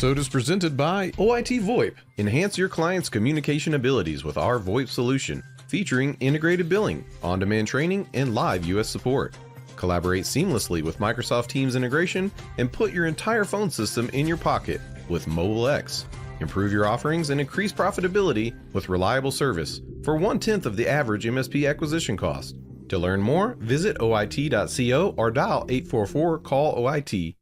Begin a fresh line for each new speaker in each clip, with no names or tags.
episode is presented by OITVOIP. Enhance your client's communication abilities with our VoIP solution, featuring integrated billing, on-demand training, and live US support. Collaborate seamlessly with Microsoft Teams integration and put your entire phone system in your pocket with Mobile X. Improve your offerings and increase profitability with reliable service for 1/10 of the average MSP acquisition cost. To learn more, visit OIT.co or dial 844-CALL-OIT.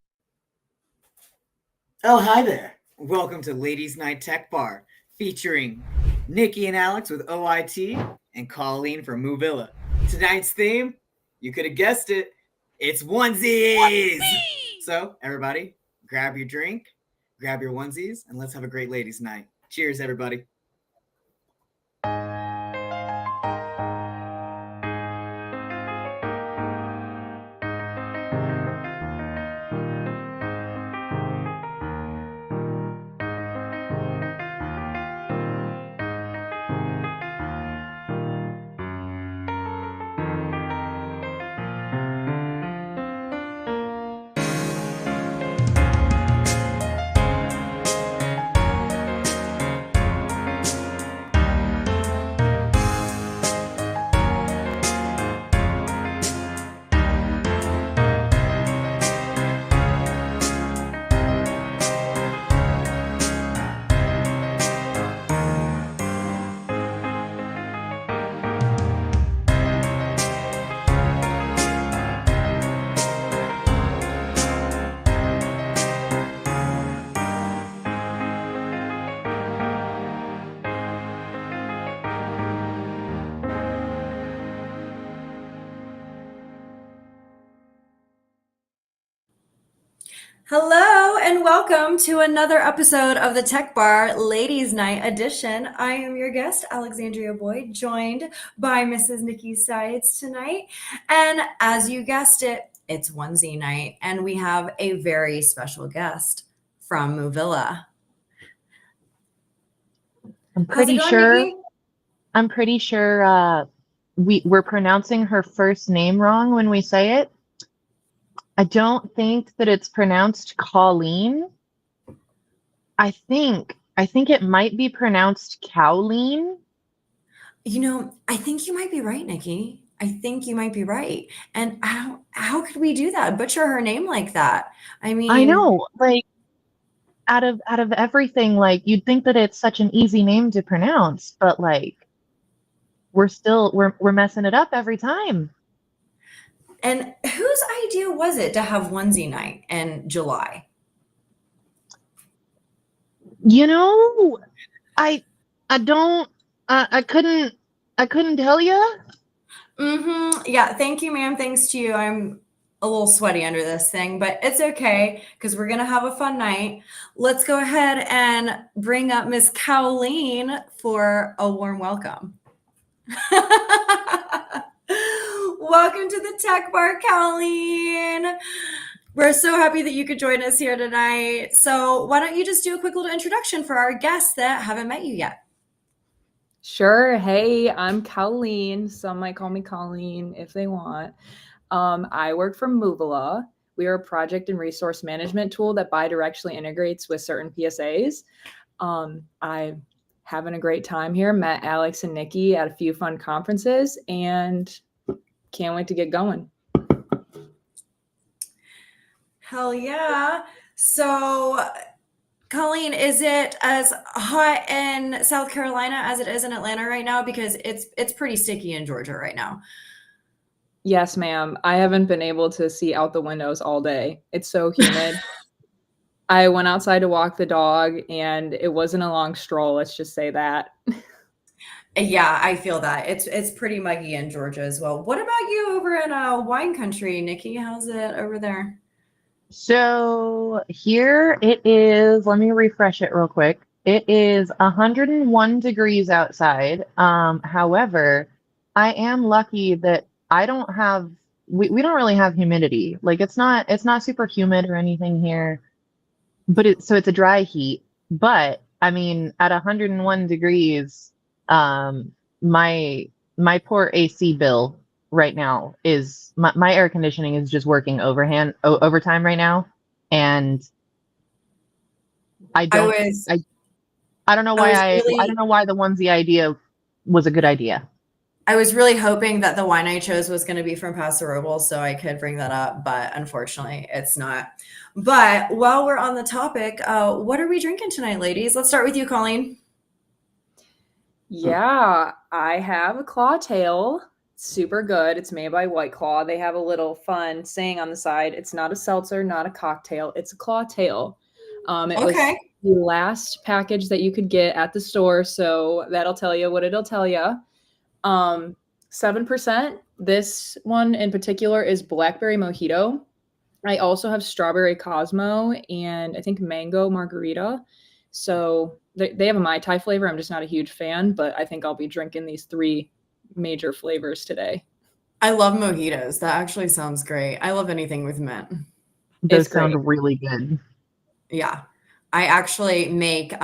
Oh, hi there. Welcome to Ladies Night Tech Bar, featuring Nicky and Alex with OIT and Colleen from Movilla. Tonight's theme, you could have guessed it, it's onesies! So, everybody, grab your drink, grab your onesies, and let's have a great ladies' night. Cheers, everybody.
Hello and welcome to another episode of the Tech Bar Ladies Night Edition. I am your guest, Alexandria Boyd, joined by Mrs. Nicky Sides tonight. And as you guessed it, it's onesie night, and we have a very special guest from Movilla.
I'm pretty sure we're pronouncing her first name wrong when we say it. I don't think that it's pronounced Colleen. I think it might be pronounced Cowleen.
You know, I think you might be right, Nicky. I think you might be right. And how could we do that? Butcher her name like that? I mean,
I know, like out of everything, like you'd think that it's such an easy name to pronounce, but like we're messing it up every time.
And whose idea was it to have onesie night in July?
You know, I couldn't tell you.
Yeah, thank you, ma'am. Thanks to you. I'm a little sweaty under this thing, but it's okay because we're gonna have a fun night. Let's go ahead and bring up Miss Colleen for a warm welcome. Welcome to the Tech Bar, Colleen. We're so happy that you could join us here tonight. So why don't you just do a quick little introduction for our guests that haven't met you yet?
Sure. Hey, I'm Colleen. Some might call me Colleen if they want. I work for Movilla. We are a project and resource management tool that bidirectionally integrates with certain PSAs. I'm having a great time here. Met Alex and Nicky at a few fun conferences and can't wait to get going.
Hell yeah. So, Colleen, is it as hot in South Carolina as it is in Atlanta right now? Because it's pretty sticky in Georgia right now.
Yes, ma'am. I haven't been able to see out the windows all day. It's so humid. I went outside to walk the dog and it wasn't a long stroll. Let's just say that.
Yeah, I feel that. It's pretty muggy in Georgia as well. What about you over in wine country, Nicky? How's it over there?
So here it is. Let me refresh it real quick. It is 101 degrees outside. However, I am lucky that I don't have. We don't really have humidity. Like it's not super humid or anything here. But it's a dry heat. But I mean, at 101 degrees. My poor AC bill right now is my air conditioning is just working overtime right now, and I don't I don't know why I don't know why the onesie idea was a good idea.
I was really hoping that the wine I chose was going to be from Paso Robles so I could bring that up, but unfortunately it's not. But while we're on the topic, what are we drinking tonight, ladies? Let's start with you, Colleen.
Yeah, I have a Claw Tail. Super good. It's made by White Claw. They have a little fun saying on the side. It's not a seltzer, not a cocktail. It's a Claw Tail. It was the last package that you could get at the store, so that'll tell you what it'll tell you. 7%. This one in particular is blackberry mojito. I also have strawberry Cosmo and I think mango margarita. So they have a Mai Tai flavor. I'm just not a huge fan, but I think I'll be drinking these 3 major flavors today.
I love mojitos. That actually sounds great. I love anything with mint.
Those sound really good.
Yeah. I actually make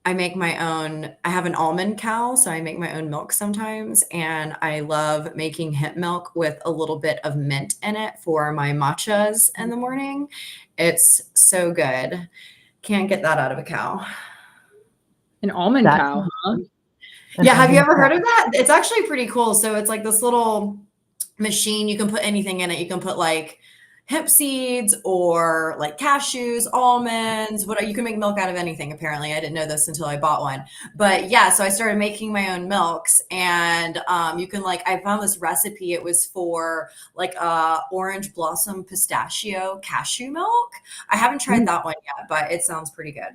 I make my own. I have an almond cow, so I make my own milk sometimes. And I love making hemp milk with a little bit of mint in it for my matchas in the morning. It's so good. Can't get that out of a cow.
An almond cow, huh?
Yeah. Have you ever heard of that? It's actually pretty cool. So it's like this little machine. You can put anything in it. You can put like hemp seeds or like cashews, almonds, what you can make milk out of anything. Apparently I didn't know this until I bought one, but yeah, so I started making my own milks and you can I found this recipe. It was for like orange blossom pistachio cashew milk. I haven't tried that one yet, but it sounds pretty good.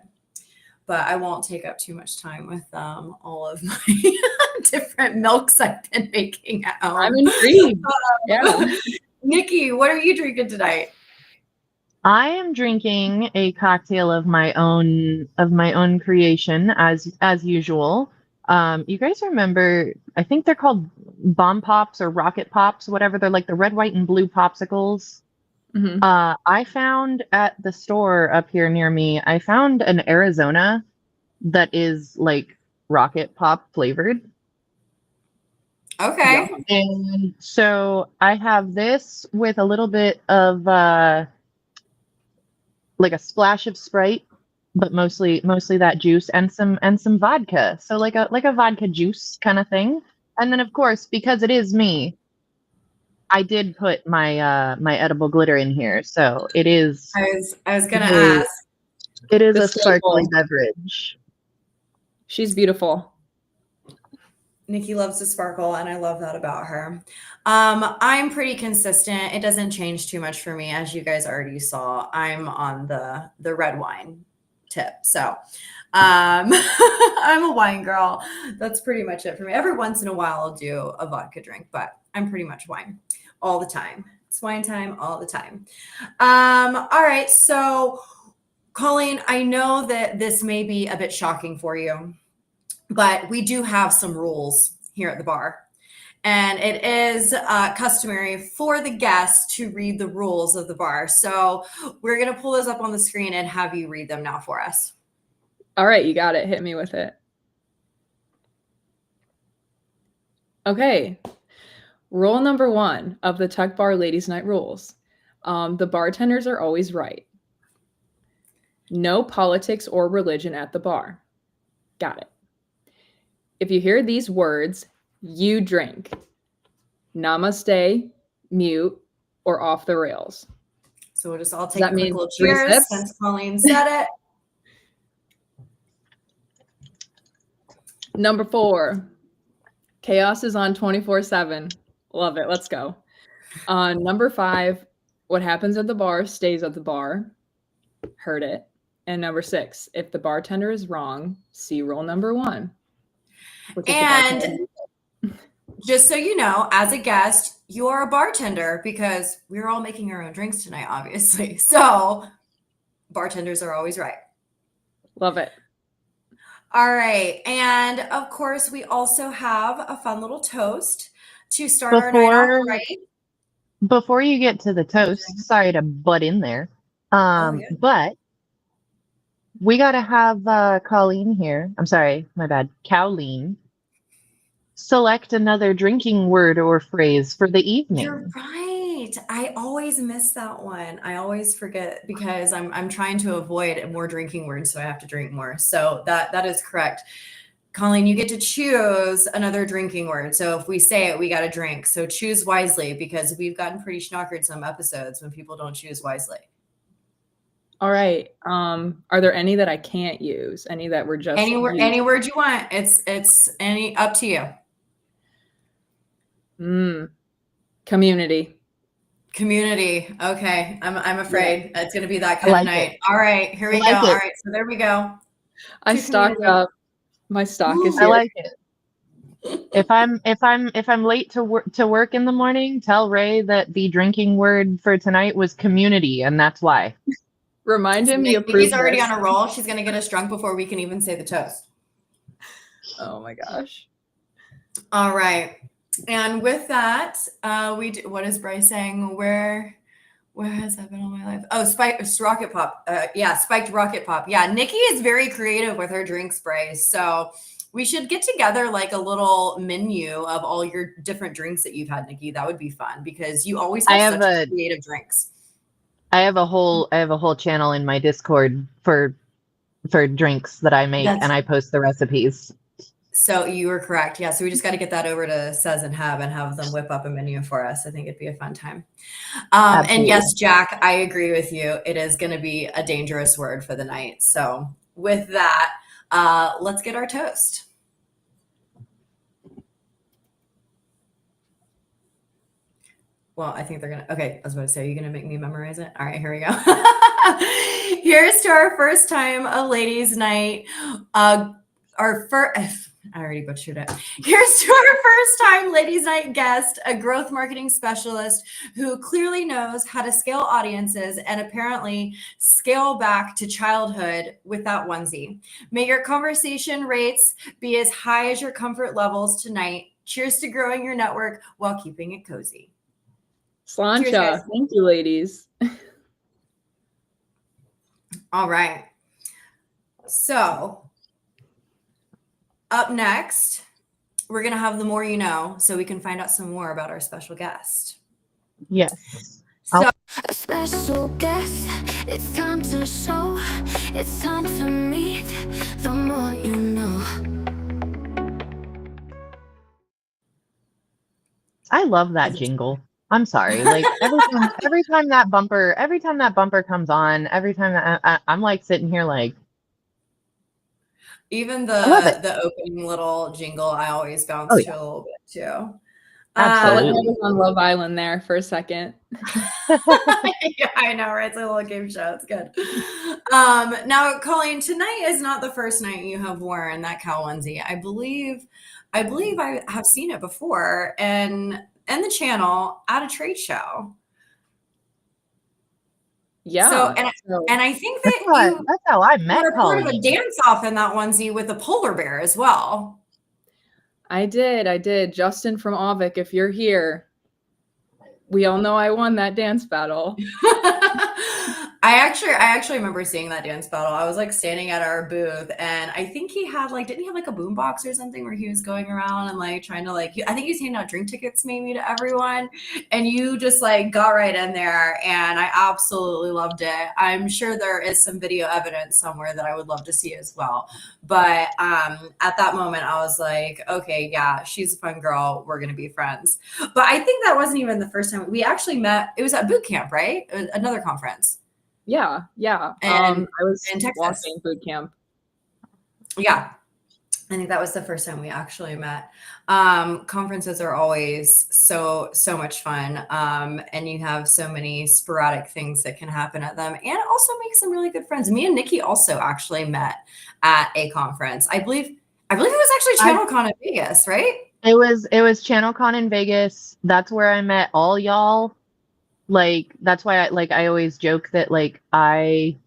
But I won't take up too much time with all of my different milks I've been making at home.
I'm intrigued. Yeah.
Nikki, what are you drinking tonight?
I am drinking a cocktail of my own creation as usual. You guys remember, I think they're called bomb pops or rocket pops, whatever. They're like the red, white, and blue popsicles.
Mm-hmm.
I found at the store up here near me, I found an Arizona that is like rocket pop flavored.
Okay.
And so I have this with a little bit of like a splash of Sprite, but mostly that juice and some vodka. So like a vodka juice kind of thing. And then of course, because it is me, I did put my my edible glitter in here. So it is
I was gonna ask.
It is a sparkly beverage.
She's beautiful.
Nikki loves to sparkle, and I love that about her. I'm pretty consistent. It doesn't change too much for me, as you guys already saw. I'm on the red wine tip. So I'm a wine girl. That's pretty much it for me. Every once in a while, I'll do a vodka drink, but I'm pretty much wine all the time. It's wine time all the time. All right. So, Colleen, I know that this may be a bit shocking for you, but we do have some rules here at the bar. And it is customary for the guests to read the rules of the bar. So we're going to pull those up on the screen and have you read them now for us.
All right, you got it. Hit me with it. Okay. Rule number 1 of the Tech Bar Ladies Night rules. The bartenders are always right. No politics or religion at the bar. Got it. If you hear these words, you drink. Namaste, mute, or off the rails.
So we'll just all take a quick little cheers since Colleen said it.
Number 4, chaos is on 24/7. Love it. Let's go. Number 5, what happens at the bar stays at the bar. Heard it. And number 6, if the bartender is wrong, see rule number 1.
And just so you know, as a guest, you are a bartender because we're all making our own drinks tonight, obviously. So bartenders are always right.
Love it.
All right. And of course, we also have a fun little toast to start our night off right.
Before you get to the toast, sorry to butt in there. But we got to have Colleen here. I'm sorry, my bad. Colleen. Select another drinking word or phrase for the evening.
You're right. right. I always miss that one. I always forget because I'm trying to avoid more drinking words, so I have to drink more. So that is correct. Colleen, you get to choose another drinking word. So if we say it, we got to drink. So choose wisely because we've gotten pretty schnockered some episodes when people don't choose wisely.
All right. Are there any that I can't use? Any that were just
Any word you want. It's any up to you.
Community.
Community. Okay. I'm afraid it's going to be that
I
kind
like
of night.
it.
All right. Here we
I
go.
like it.
All right. So there we go.
I
To
stocked
community.
up. My stock is
I
here.
like it. If I'm late to work in the morning, tell Ray that the drinking word for tonight was community, and that's why.
Remind him you
Nikki's
approved
already
this.
on a roll. She's going to get us drunk before we can even say the toast.
Oh my gosh.
All right. And with that, what is Bryce saying? Where has that been all my life? Oh, spiked rocket pop. Spiked rocket pop. Yeah, Nikki is very creative with her drinks, Bryce. So we should get together like a little menu of all your different drinks that you've had, Nikki. That would be fun because you always have such creative drinks.
I have a whole channel in my Discord for drinks that I make, and I post the recipes.
So you were correct. Yeah. So we just got to get that over to Says and have them whip up a menu for us. I think it'd be a fun time. And yes, Jack, I agree with you. It is going to be a dangerous word for the night. So with that, let's get our toast. Well, I think they're going to, okay. I was about to say, are you going to make me memorize it? All right, here we go. Here's to our first time a ladies' night. I already butchered it. Here's to our first time ladies' night guest, a growth marketing specialist who clearly knows how to scale audiences and apparently scale back to childhood with that onesie. May your conversation rates be as high as your comfort levels tonight. Cheers to growing your network while keeping it cozy.
Slancha. Thank you, ladies.
All right. So up next, we're going to have the more you know, so we can find out some more about our special guest.
Yes.
So,
a special guest, it's time to show, it's time to meet, the more you know.
I love that jingle. I'm sorry. Like every time that bumper comes on, every time that I'm like sitting here like,
even the opening little jingle, I always bounce to a little bit too.
Absolutely.
I was on Love Island there for a second.
Yeah, I know, right? It's a little game show. It's good. Now, Colleen, tonight is not the first night you have worn that cow onesie. I believe I have seen it before and the channel at a trade show.
Yeah.
So and I think that
that's how I met
were part of a
Colleen.
dance off in that onesie with a polar bear as well.
I did. Justin from Avik, if you're here, we all know I won that dance battle.
I actually remember seeing that dance battle. I was like standing at our booth and I think he had like, didn't he have like a boombox or something where he was going around and like trying to like, I think he was handing out drink tickets maybe to everyone. And you just like got right in there and I absolutely loved it. I'm sure there is some video evidence somewhere that I would love to see as well. But at that moment I was like, okay, yeah, she's a fun girl. We're going to be friends. But I think that wasn't even the first time we actually met. It was at boot camp, right? Another conference.
Yeah.
And
I was
in Texas.
walking boot camp.
Yeah. I think that was the first time we actually met. Conferences are always so much fun. And you have so many sporadic things that can happen at them and also make some really good friends. Me and Nicky also actually met at a conference. I believe it was actually ChannelCon in Vegas, right?
It was ChannelCon in Vegas. That's where I met all y'all. Like that's why I always joke that like I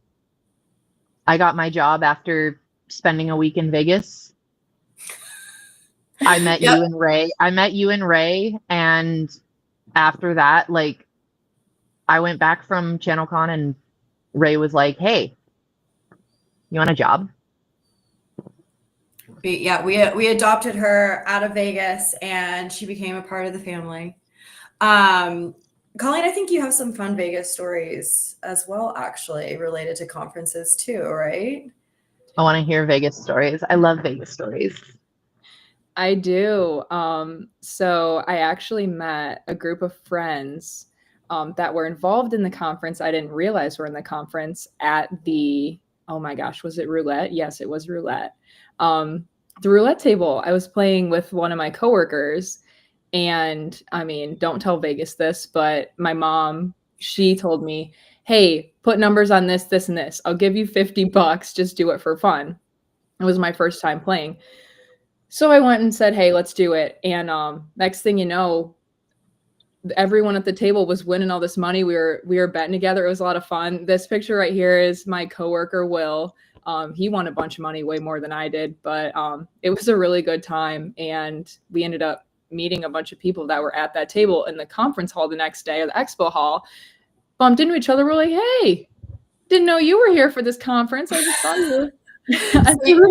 got my job after spending a week in Vegas. I met you and Ray. And after that, like I went back from ChannelCon and Ray was like, "Hey, you want a job?"
We adopted her out of Vegas and she became a part of the family. Colleen, I think you have some fun Vegas stories as well, actually, related to conferences too, right?
I want to hear Vegas stories. I love Vegas stories.
I do. So I actually met a group of friends that were involved in the conference. I didn't realize were in the conference at the, oh my gosh, was it roulette? Yes, it was roulette. The roulette table, I was playing with one of my coworkers. And I mean, don't tell Vegas this, but my mom, she told me, hey, put numbers on this, this, and this. I'll give you $50. Just do it for fun. It was my first time playing. So I went and said, hey, let's do it. And next thing you know, everyone at the table was winning all this money. We were betting together. It was a lot of fun. This picture right here is my coworker, Will. He won a bunch of money, way more than I did, but it was a really good time. And we ended up meeting a bunch of people that were at that table in the conference hall the next day, or the expo hall. Bumped into each other. We're like, hey, didn't know you were here for this conference. I just saw you.
So you were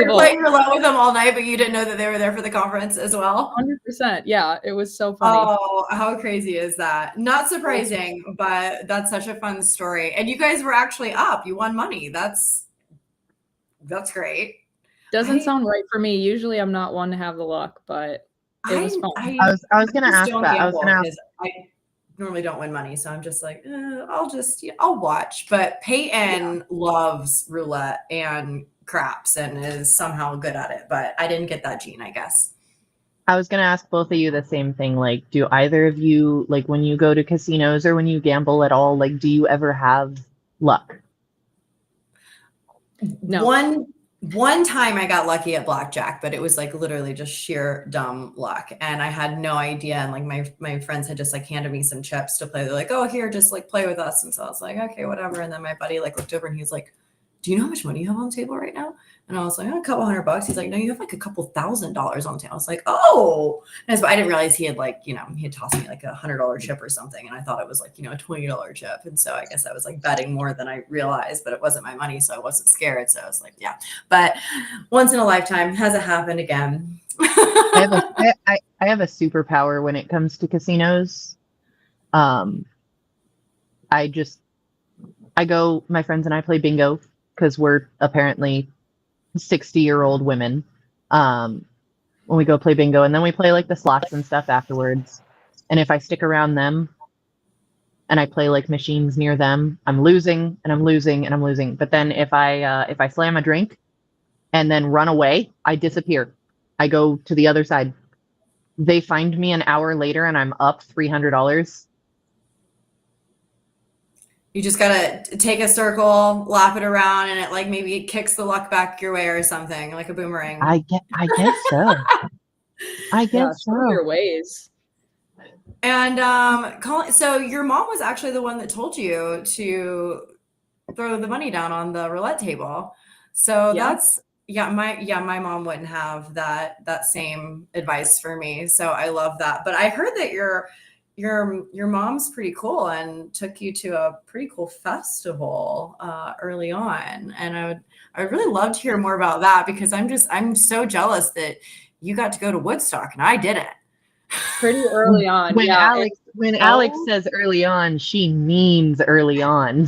playing roulette with them all night, but you didn't know that they were there for the conference as well?
100%. Yeah, it was so funny.
Oh, how crazy is that? Not surprising, but that's such a fun story. And you guys were actually up. You won money. That's great.
Doesn't sound right for me. Usually I'm not one to have the luck, but it was fun.
I was going to ask that.
I normally don't win money, so I'm just like, I'll watch. But Peyton loves roulette and craps and is somehow good at it, but I didn't get that gene, I guess.
I was going to ask both of you the same thing. Like, do either of you, like, when you go to casinos or when you gamble at all, like, do you ever have luck?
No.
One time I got lucky at blackjack, but it was like literally just sheer dumb luck. And I had no idea. And like my friends had just like handed me some chips to play. They're like, oh, here, just like play with us. And so I was like, okay, whatever. And then my buddy like looked over and he was like, do you know how much money you have on the table right now? And I was like, oh, a couple $100. He's like, no, you have like a couple $1,000s on the table. I was like, oh, and so I didn't realize he had like, he had tossed me like $100 chip or something. And I thought it was like, a $20 chip. And so I guess I was like betting more than I realized, but it wasn't my money. So I wasn't scared. So I was like, yeah, but once in a lifetime. Hasn't happened again.
I have a superpower when it comes to casinos. My friends and I play bingo because we're apparently 60-year-old women. When we go play bingo, and then we play like the slots and stuff afterwards. And if I stick around them and I play like machines near them, I'm losing and I'm losing and I'm losing. But then if I slam a drink and then run away, I disappear. I go to the other side. They find me an hour later and I'm up $300.
You just gotta take a circle, lap it around, and it like maybe kicks the luck back your way or something, like a boomerang.
I guess so. I guess so.
Your ways.
And Colin, so your mom was actually the one that told you to throw the money down on the roulette table. So my mom wouldn't have that same advice for me. So I love that. But I heard that your mom's pretty cool and took you to a pretty cool festival early on. And I would really love to hear more about that, because I'm so jealous that you got to go to Woodstock and I didn't.
Pretty early on.
When Alex says early on, she means early on.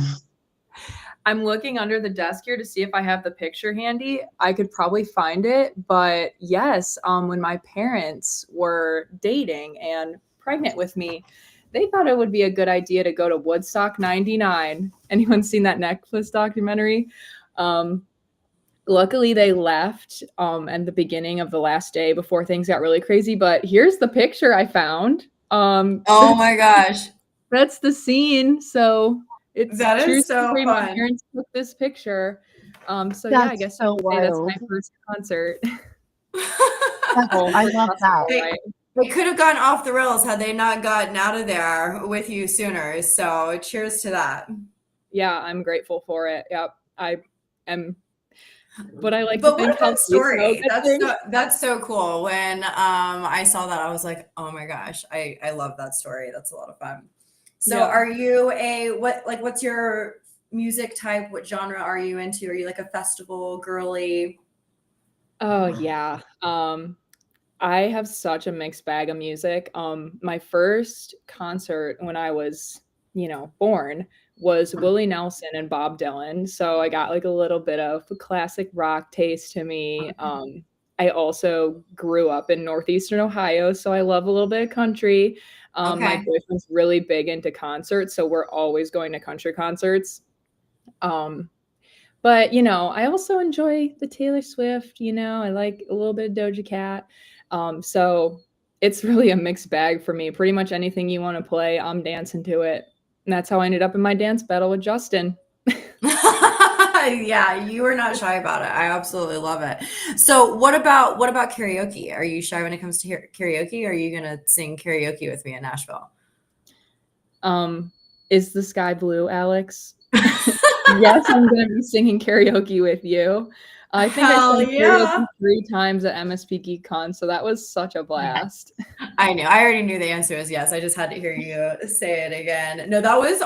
I'm looking under the desk here to see if I have the picture handy. I could probably find it, but yes, when my parents were dating and pregnant with me, they thought it would be a good idea to go to Woodstock 99. Anyone seen that Netflix documentary? Luckily they left at the beginning of the last day before things got really crazy, but here's the picture I found.
Oh my gosh.
That's the scene. So
that is so fun.
My parents took this picture. So yeah, I guess so that's my first concert.
I love that.
They could have gone off the rails had they not gotten out of there with you sooner. So cheers to that.
Yeah, I'm grateful for it. Yep, I am. But I like
to
think
what that story. That's so cool. When I saw that, I was like, oh my gosh, I love that story. That's a lot of fun. So are you what's your music type? What genre are you into? Are you like a festival girly?
Oh yeah. I have such a mixed bag of music. My first concert when I was, born was Willie Nelson and Bob Dylan. So I got like a little bit of classic rock taste to me. I also grew up in Northeastern Ohio, so I love a little bit of country. My boyfriend's really big into concerts, so we're always going to country concerts. But, I also enjoy the Taylor Swift, I like a little bit of Doja Cat. So it's really a mixed bag for me. Pretty much anything you want to play, I'm dancing to it. And that's how I ended up in my dance battle with Justin.
Yeah, you are not shy about it. I absolutely love it. So what about karaoke? Are you shy when it comes to karaoke? Or are you going to sing karaoke with me in Nashville?
Is the sky blue, Alex? Yes, I'm going to be singing karaoke with you. I think I sang karaoke 3 times at MSP GeekCon, so that was such a blast.
I knew. I already knew the answer was yes. I just had to hear you say it again. No, that was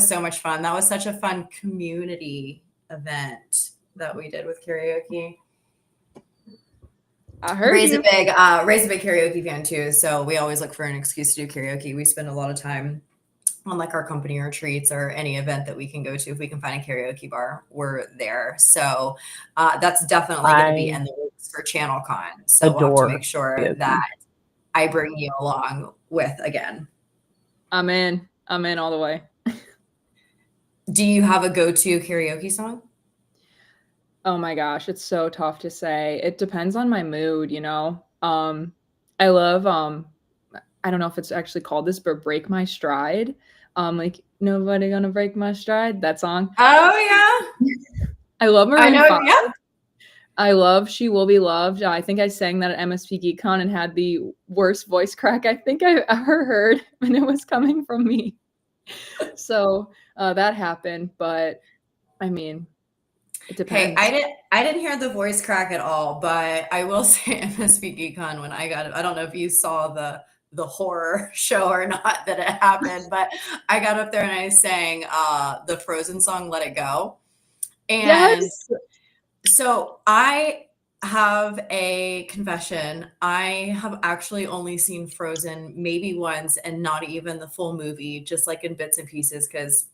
so much fun. That was such a fun community event that we did with karaoke.
I heard
Ray's a big karaoke fan too, so we always look for an excuse to do karaoke. We spend a lot of time on like our company retreats or any event that we can go to. If we can find a karaoke bar, we're there. So that's definitely going to be in the works for ChannelCon. So we'll have to make sure that I bring you along with again.
I'm in all the way.
Do you have a go-to karaoke song?
Oh my gosh, it's so tough to say. It depends on my mood, I love I don't know if it's actually called this, but Break My Stride. Like Nobody Gonna Break My Stride, that song.
Oh yeah.
I love Maroon 5.
Yeah.
I love She Will Be Loved. I think I sang that at MSP GeekCon and had the worst voice crack I think I've ever heard, and it was coming from me. So that happened, but I mean, it depends.
Hey, I didn't hear the voice crack at all, but I will say MSP GeekCon when I got it. I don't know if you saw the horror show or not that it happened, but I got up there and I sang the Frozen song "Let It Go," and so I have a confession. I have actually only seen Frozen maybe once, and not even the full movie, just like in bits and pieces, because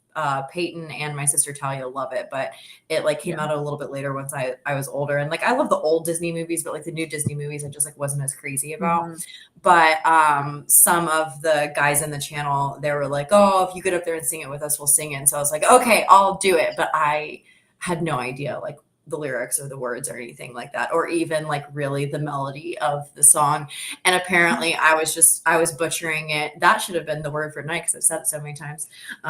Peyton and my sister Talia love it, but it like came out a little bit later once I was older. And like I love the old Disney movies, but like the new Disney movies I just like wasn't as crazy about. But some of the guys in the channel, they were like, oh, if you get up there and sing it with us, we'll sing it. And so I was like, okay, I'll do it. But I had no idea like the lyrics or the words or anything like that, or even like really the melody of the song. And apparently I was butchering it. That should have been the word for tonight because I've said it so many times.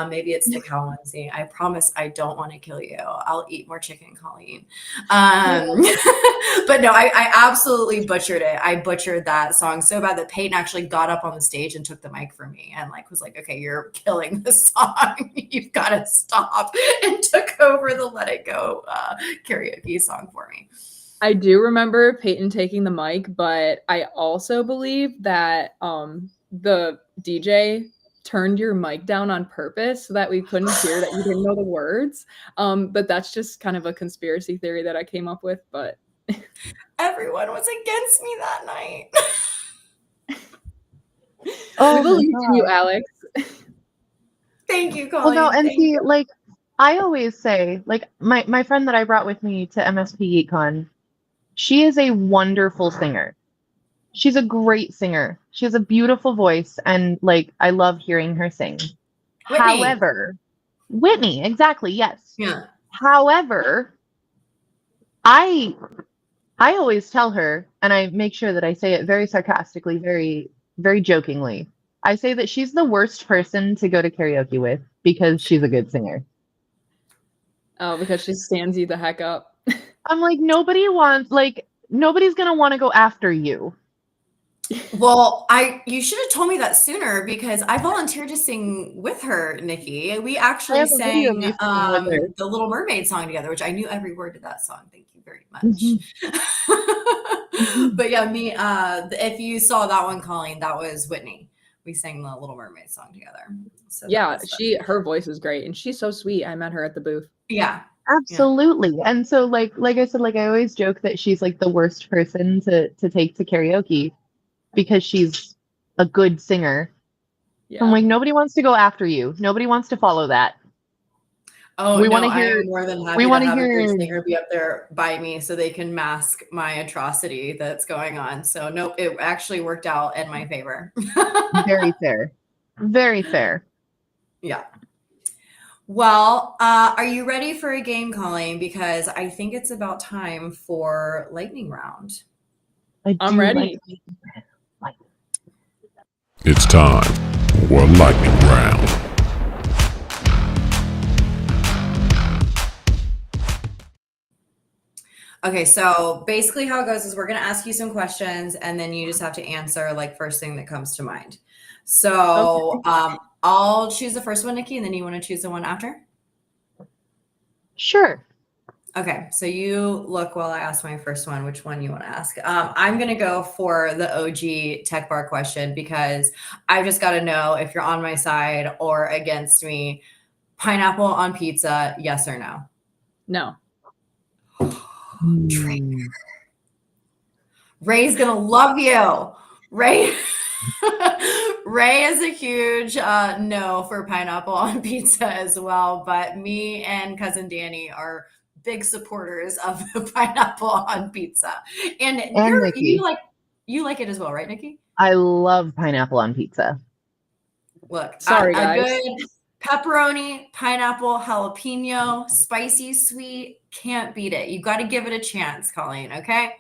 Maybe it's the cow onesie. I promise I don't want to kill you. I'll eat more chicken, Colleen. But no, I absolutely butchered it. I butchered that song so bad that Peyton actually got up on the stage and took the mic from me and like was like, okay, you're killing the song. You've got to stop, and took over the Let It Go karaoke song for me.
I do remember Peyton taking the mic, but I also believe that the DJ turned your mic down on purpose so that we couldn't hear that you didn't know the words. But that's just kind of a conspiracy theory that I came up with. But
everyone was against me that night.
We believe in you, Alex.
Thank you, Colleen.
Well, no, and see, like I always say, like my friend that I brought with me to MSP GeekCon, she is a wonderful singer. She's a great singer. She has a beautiful voice, and like I love hearing her sing. However, Whitney, exactly, yes.
Yeah.
However, I always tell her, and I make sure that I say it very sarcastically, very, very jokingly. I say that she's the worst person to go to karaoke with because she's a good singer.
Oh, because she stands you the heck up.
I'm like, nobody's gonna want to go after you.
Well, you should have told me that sooner because I volunteered to sing with her, Nikki. We actually sang the Little Mermaid song together, which I knew every word of that song. Thank you very much. But yeah, if you saw that one, Colleen, that was Whitney. We sang the Little Mermaid song together. So
yeah, her voice is great, and she's so sweet. I met her at the booth.
Yeah,
Absolutely. And so like I said, like I always joke that she's like the worst person to take to karaoke because she's a good singer.
Yeah.
I'm like, nobody wants to go after you. Nobody wants to follow that.
Oh,
We
no,
wanna
I
hear-
am more than happy
we
to
wanna
have a
hear-
good singer be up there by me so they can mask my atrocity that's going on. So, nope, it actually worked out in my favor.
Very fair. Very fair.
Yeah. Well, are you ready for a game, Colleen? Because I think it's about time for lightning round.
I'm ready.
It's time for lightning round.
Okay, so basically how it goes is we're going to ask you some questions and then you just have to answer like first thing that comes to mind. So I'll choose the first one, Nikki, and then you want to choose the one after?
Sure.
Okay, so you look while I ask my first one, which one you want to ask. I'm going to go for the OG tech bar question because I've just got to know if you're on my side or against me. Pineapple on pizza, yes or no?
No.
Ray's gonna love you. Ray Ray is a huge no for pineapple on pizza as well, but me and cousin Danny are big supporters of the pineapple on pizza. And
Nikki.
you like it as well, right, Nikki?
I love pineapple on pizza.
Look,
Sorry,
a
guys.
good pepperoni, pineapple, jalapeno, spicy, sweet, can't beat it. You got to give it a chance, Colleen, okay?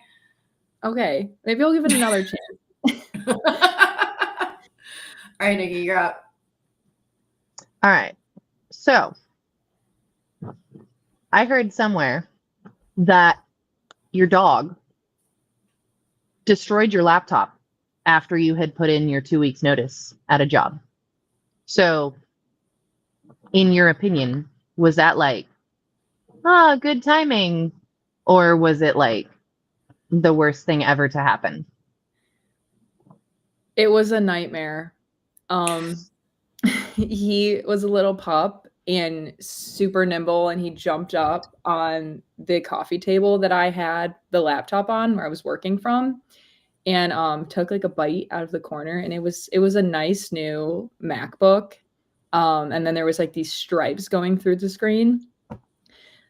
Okay. Maybe I'll give it another chance.
All right, Nikki, you're up.
All right. So I heard somewhere that your dog destroyed your laptop after you had put in your 2 weeks notice at a job. So in your opinion, was that like, good timing? Or was it like the worst thing ever to happen?
It was a nightmare. He was a little pup and super nimble, and he jumped up on the coffee table that I had the laptop on where I was working from, and took like a bite out of the corner. And it was a nice new MacBook. And then there was like these stripes going through the screen.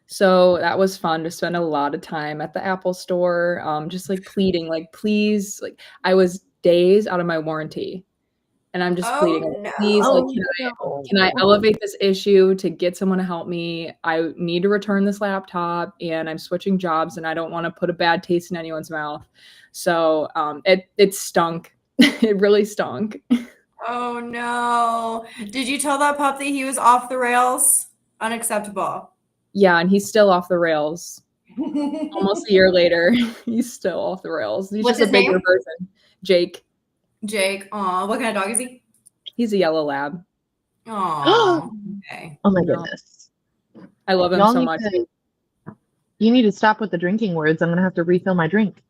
So that was fun to spend a lot of time at the Apple store, just like pleading, like, please, like I was days out of my warranty. And I'm just pleading, like, please, like, can I elevate this issue to get someone to help me? I need to return this laptop and I'm switching jobs and I don't want to put a bad taste in anyone's mouth. So it stunk. It really stunk.
Oh no. Did you tell that pup that he was off the rails? Unacceptable.
Yeah, and he's still off the rails. Almost a year later, he's still off the rails. He's
What's
just a
his
bigger
name?
version. Jake.
Jake. Aw, what kind of dog is he?
He's a yellow lab.
Aw. Okay.
Oh my
No.
goodness.
I love him
Y'all
so
need
much.
You need to stop with the drinking words. I'm gonna have to refill my drink.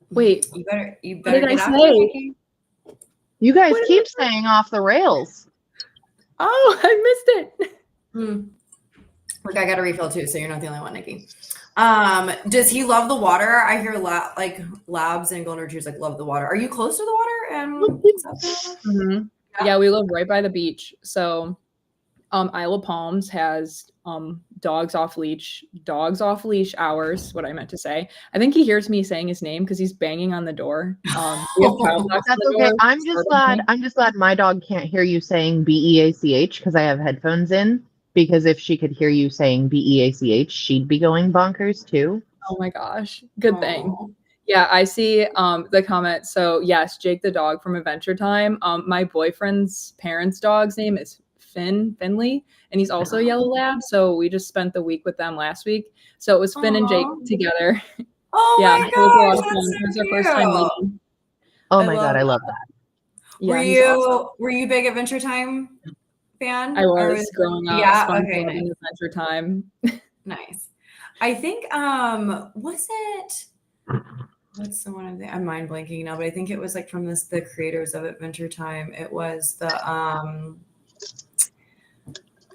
Wait,
You better
what
get
did I
after
say?
it, Nikki.
You guys keep staying off the rails.
Oh, I missed it.
Look, I got a refill too, so you're not the only one, Nikki. Does he love the water? I hear like labs and golden retrievers like love the water. Are you close to the water? And
Mhm. Yeah, we live right by the beach. So Isle of Palms has dogs off leash hours, what I meant to say. I think he hears me saying his name because he's banging on the door. We have child locks on
That's
the
okay.
door.
I'm just glad my dog can't hear you saying BEACH because I have headphones in. Because if she could hear you saying BEACH, she'd be going bonkers too.
Oh my gosh. Good thing. Yeah, I see the comment. So yes, Jake the dog from Adventure Time. My boyfriend's parents' dog's name is Finley, and he's also a yellow lab. So we just spent the week with them last week. So it was Finn and Jake together.
Oh
Yeah,
my
it was a lot of
gosh,
fun.
that's
It was
so
our first time
cute.
meeting.
Oh my God, I love that.
Yeah, he's awesome.
Were you big Adventure Time fan?
I was growing up.
Yeah,
SpongeBob
okay,
and
nice.
Adventure Time.
Nice. I think was it what's the one I'm mind blanking now, but I think it was like from the creators of Adventure Time. It was the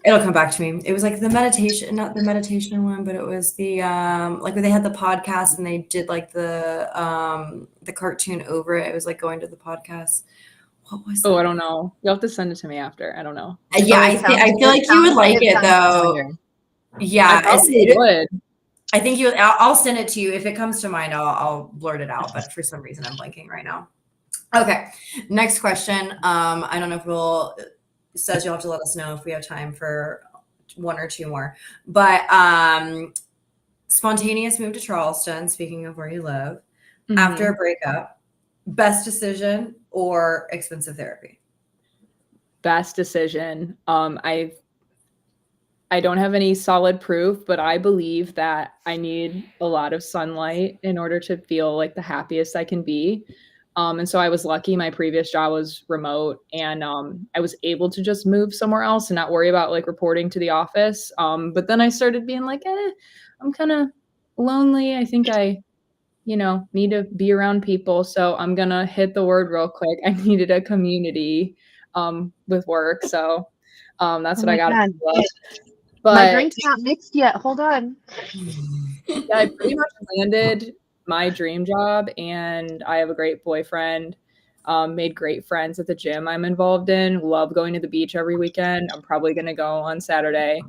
It'll come back to me. It was like the meditation, not the meditation one, but it was the like when they had the podcast and they did like the cartoon over it. It was like going to the podcast. What was
Oh,
that?
I don't know. You'll have to send it to me after. I don't know.
Yeah,
Oh,
I feel like you would like it though.
familiar.
Yeah,
I probably would.
I think you. I'll send it to you if it comes to mind. I'll blurt it out. But for some reason, I'm blanking right now. Okay, next question. I don't know if we'll. It says you'll have to let us know if we have time for one or two more. But spontaneous move to Charleston. Speaking of where you live, after a breakup, best decision or expensive therapy?
Best decision. I don't have any solid proof, but I believe that I need a lot of sunlight in order to feel like the happiest I can be. And so I was lucky. My previous job was remote, and I was able to just move somewhere else and not worry about like reporting to the office. But then I started being like, I'm kind of lonely. I think I, need to be around people. So I'm going to hit the word real quick. I needed a community with work. So that's what I got. But
my drink's not mixed yet. Hold on.
yeah, I pretty much landed my dream job, and I have a great boyfriend. Made great friends at the gym I'm involved in. Love going to the beach every weekend. I'm probably going to go on Saturday.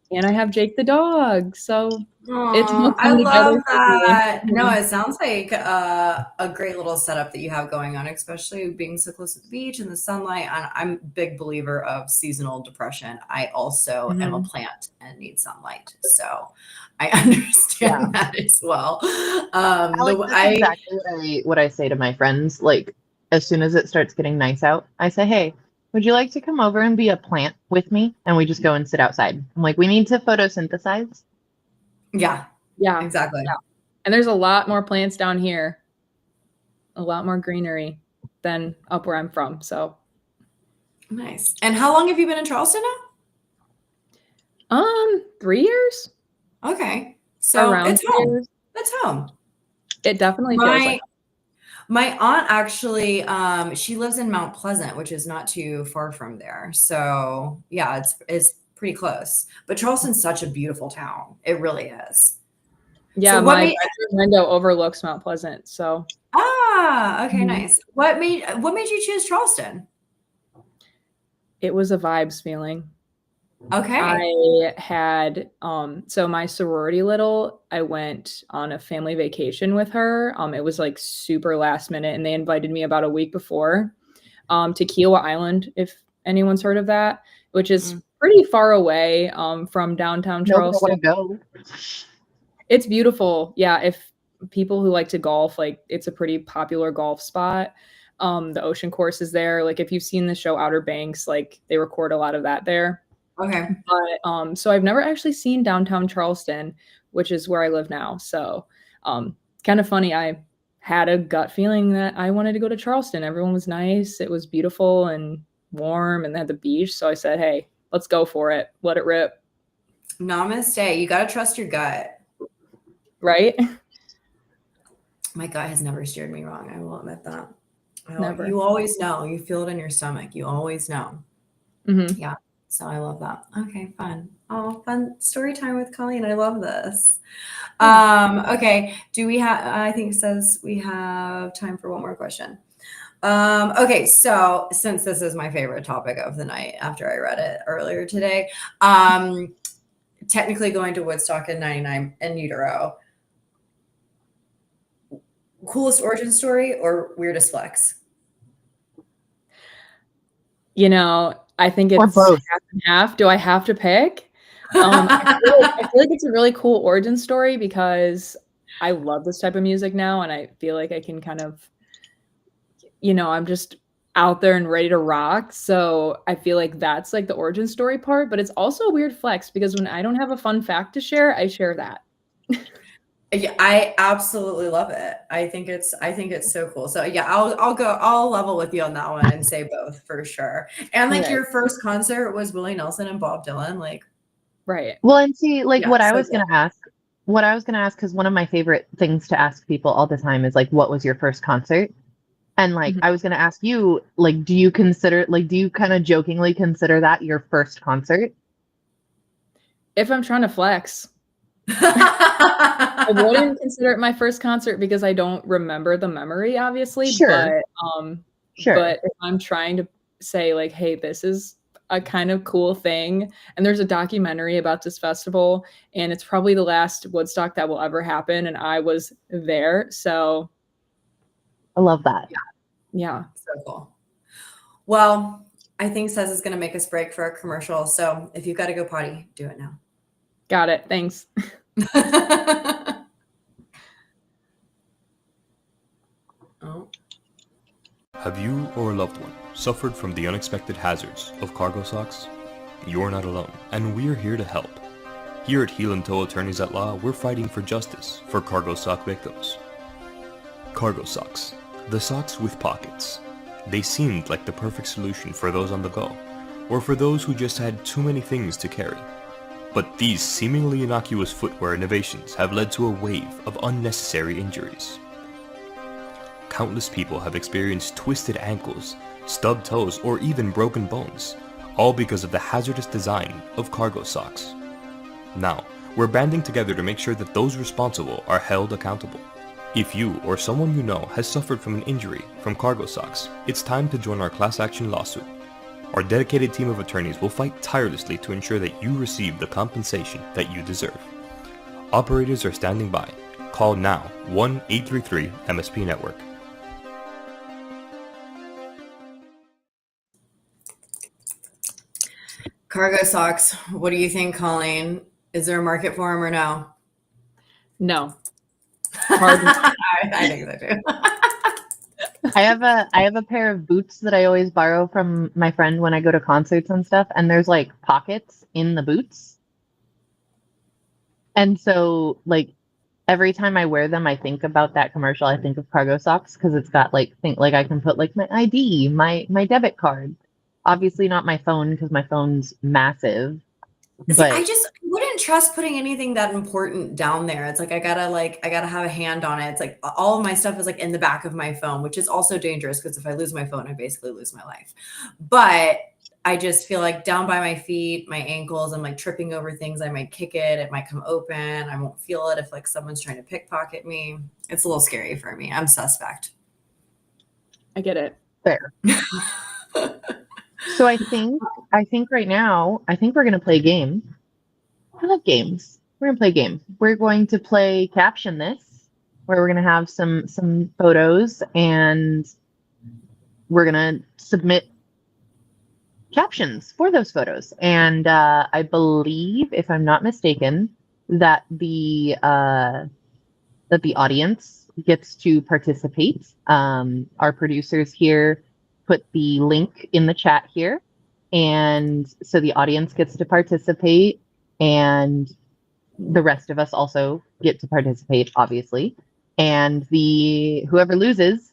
And I have Jake the dog. So it's
I love that. No, it sounds like a great little setup that you have going on, especially being so close to the beach and the sunlight. I'm a big believer of seasonal depression. I also am a plant and need sunlight. So I understand that as well.
That's exactly what I say to my friends. Like, as soon as it starts getting nice out, I say, hey, would you like to come over and be a plant with me? And we just go and sit outside. I'm like, we need to photosynthesize.
Yeah, exactly.
Yeah. And there's a lot more plants down here, a lot more greenery than up where I'm from. So
nice. And how long have you been in Charleston
now? 3 years.
Okay. So
around
it's home.
years.
It's home.
It definitely feels like
my aunt actually, she lives in Mount Pleasant, which is not too far from there. So yeah, it's pretty close. But Charleston's such a beautiful town. It really is.
Yeah,
so
my window overlooks Mount Pleasant. So
okay, nice. What made you choose Charleston?
It was a vibes feeling.
Okay.
I had so my sorority I went on a family vacation with her. It was like super last minute, and they invited me about a week before to Kiowa Island, if anyone's heard of that, which is pretty far away from downtown Charleston.
Go.
It's beautiful. Yeah, if people who like to golf, like it's a pretty popular golf spot. The ocean course is there. Like if you've seen the show Outer Banks, like they record a lot of that there.
Okay.
But so I've never actually seen downtown Charleston, which is where I live now. So kind of funny. I had a gut feeling that I wanted to go to Charleston. Everyone was nice. It was beautiful and warm, and they had the beach. So I said, hey, let's go for it. Let it rip.
Namaste. You got to trust your gut.
Right?
My gut has never steered me wrong. I will admit that.
Never.
You always know. You feel it in your stomach. You always know.
Mm-hmm.
Yeah. So I love that. Okay, fun. Oh, fun story time with Colleen. I love this. Okay. Do we have, I think it says we have time for one more question. Okay. So since this is my favorite topic of the night after I read it earlier today, technically going to Woodstock in 99 in utero, coolest origin story or weirdest flex?
I think it's half and half. Do I have to pick? I feel like it's a really cool origin story because I love this type of music now, and I feel like I can kind of, I'm just out there and ready to rock. So I feel like that's like the origin story part, but it's also a weird flex because when I don't have a fun fact to share, I share that.
Yeah, I absolutely love it. I think it's so cool. So yeah, I'll level with you on that one and say both for sure. And like your first concert was Willie Nelson and Bob Dylan, like
right.
Well, and see, like what I was gonna ask, because one of my favorite things to ask people all the time is like, what was your first concert? And like, I was going to ask you, like, do you kind of jokingly consider that your first concert?
If I'm trying to flex. I wouldn't consider it my first concert because I don't remember the memory, obviously.
Sure.
But if I'm trying to say like, hey, this is a kind of cool thing, and there's a documentary about this festival, and it's probably the last Woodstock that will ever happen, and I was there, so
I love that.
Yeah.
So cool. Well, I think Says is going to make us break for a commercial. So if you've got to go potty, do it now.
Got it. Thanks.
Oh.
Have you or a loved one suffered from the unexpected hazards of cargo socks? You're not alone, and we're here to help. Here at Heel and Toe Attorneys at Law, we're fighting for justice for cargo sock victims. Cargo socks. The socks with pockets. They seemed like the perfect solution for those on the go, or for those who just had too many things to carry. But these seemingly innocuous footwear innovations have led to a wave of unnecessary injuries. Countless people have experienced twisted ankles, stubbed toes, or even broken bones, all because of the hazardous design of cargo socks. Now, we're banding together to make sure that those responsible are held accountable. If you or someone you know has suffered from an injury from cargo socks, it's time to join our class action lawsuit. Our dedicated team of attorneys will fight tirelessly to ensure that you receive the compensation that you deserve. Operators are standing by. Call now 1-833-MSP-NETWORK.
Cargo socks. What do you think, Colleen? Is there a market for them or no?
No.
I think so too.
I have a pair of boots that I always borrow from my friend when I go to concerts and stuff, and there's like pockets in the boots. And so like every time I wear them, I think about that commercial. I think of cargo socks because it's got like I can put like my ID, my debit card. Obviously not my phone because my phone's massive.
See,
But
I just wouldn't trust putting anything that important down there. It's like I gotta have a hand on it. It's like all of my stuff is like in the back of my phone, which is also dangerous because if I lose my phone, I basically lose my life. But I just feel like down by my feet, my ankles, I'm like tripping over things. I might kick it. It might come open. I won't feel it if like someone's trying to pickpocket me. It's a little scary for me. I'm suspect.
I get it.
fair. So I think right now, I think we're going to play a game. I love games. We're going to play a game. We're going to play Caption This, where we're going to have some photos and we're going to submit captions for those photos. And I believe, if I'm not mistaken, that the audience gets to participate. Our producers here put the link in the chat here, and so the audience gets to participate, and the rest of us also get to participate, obviously. And whoever loses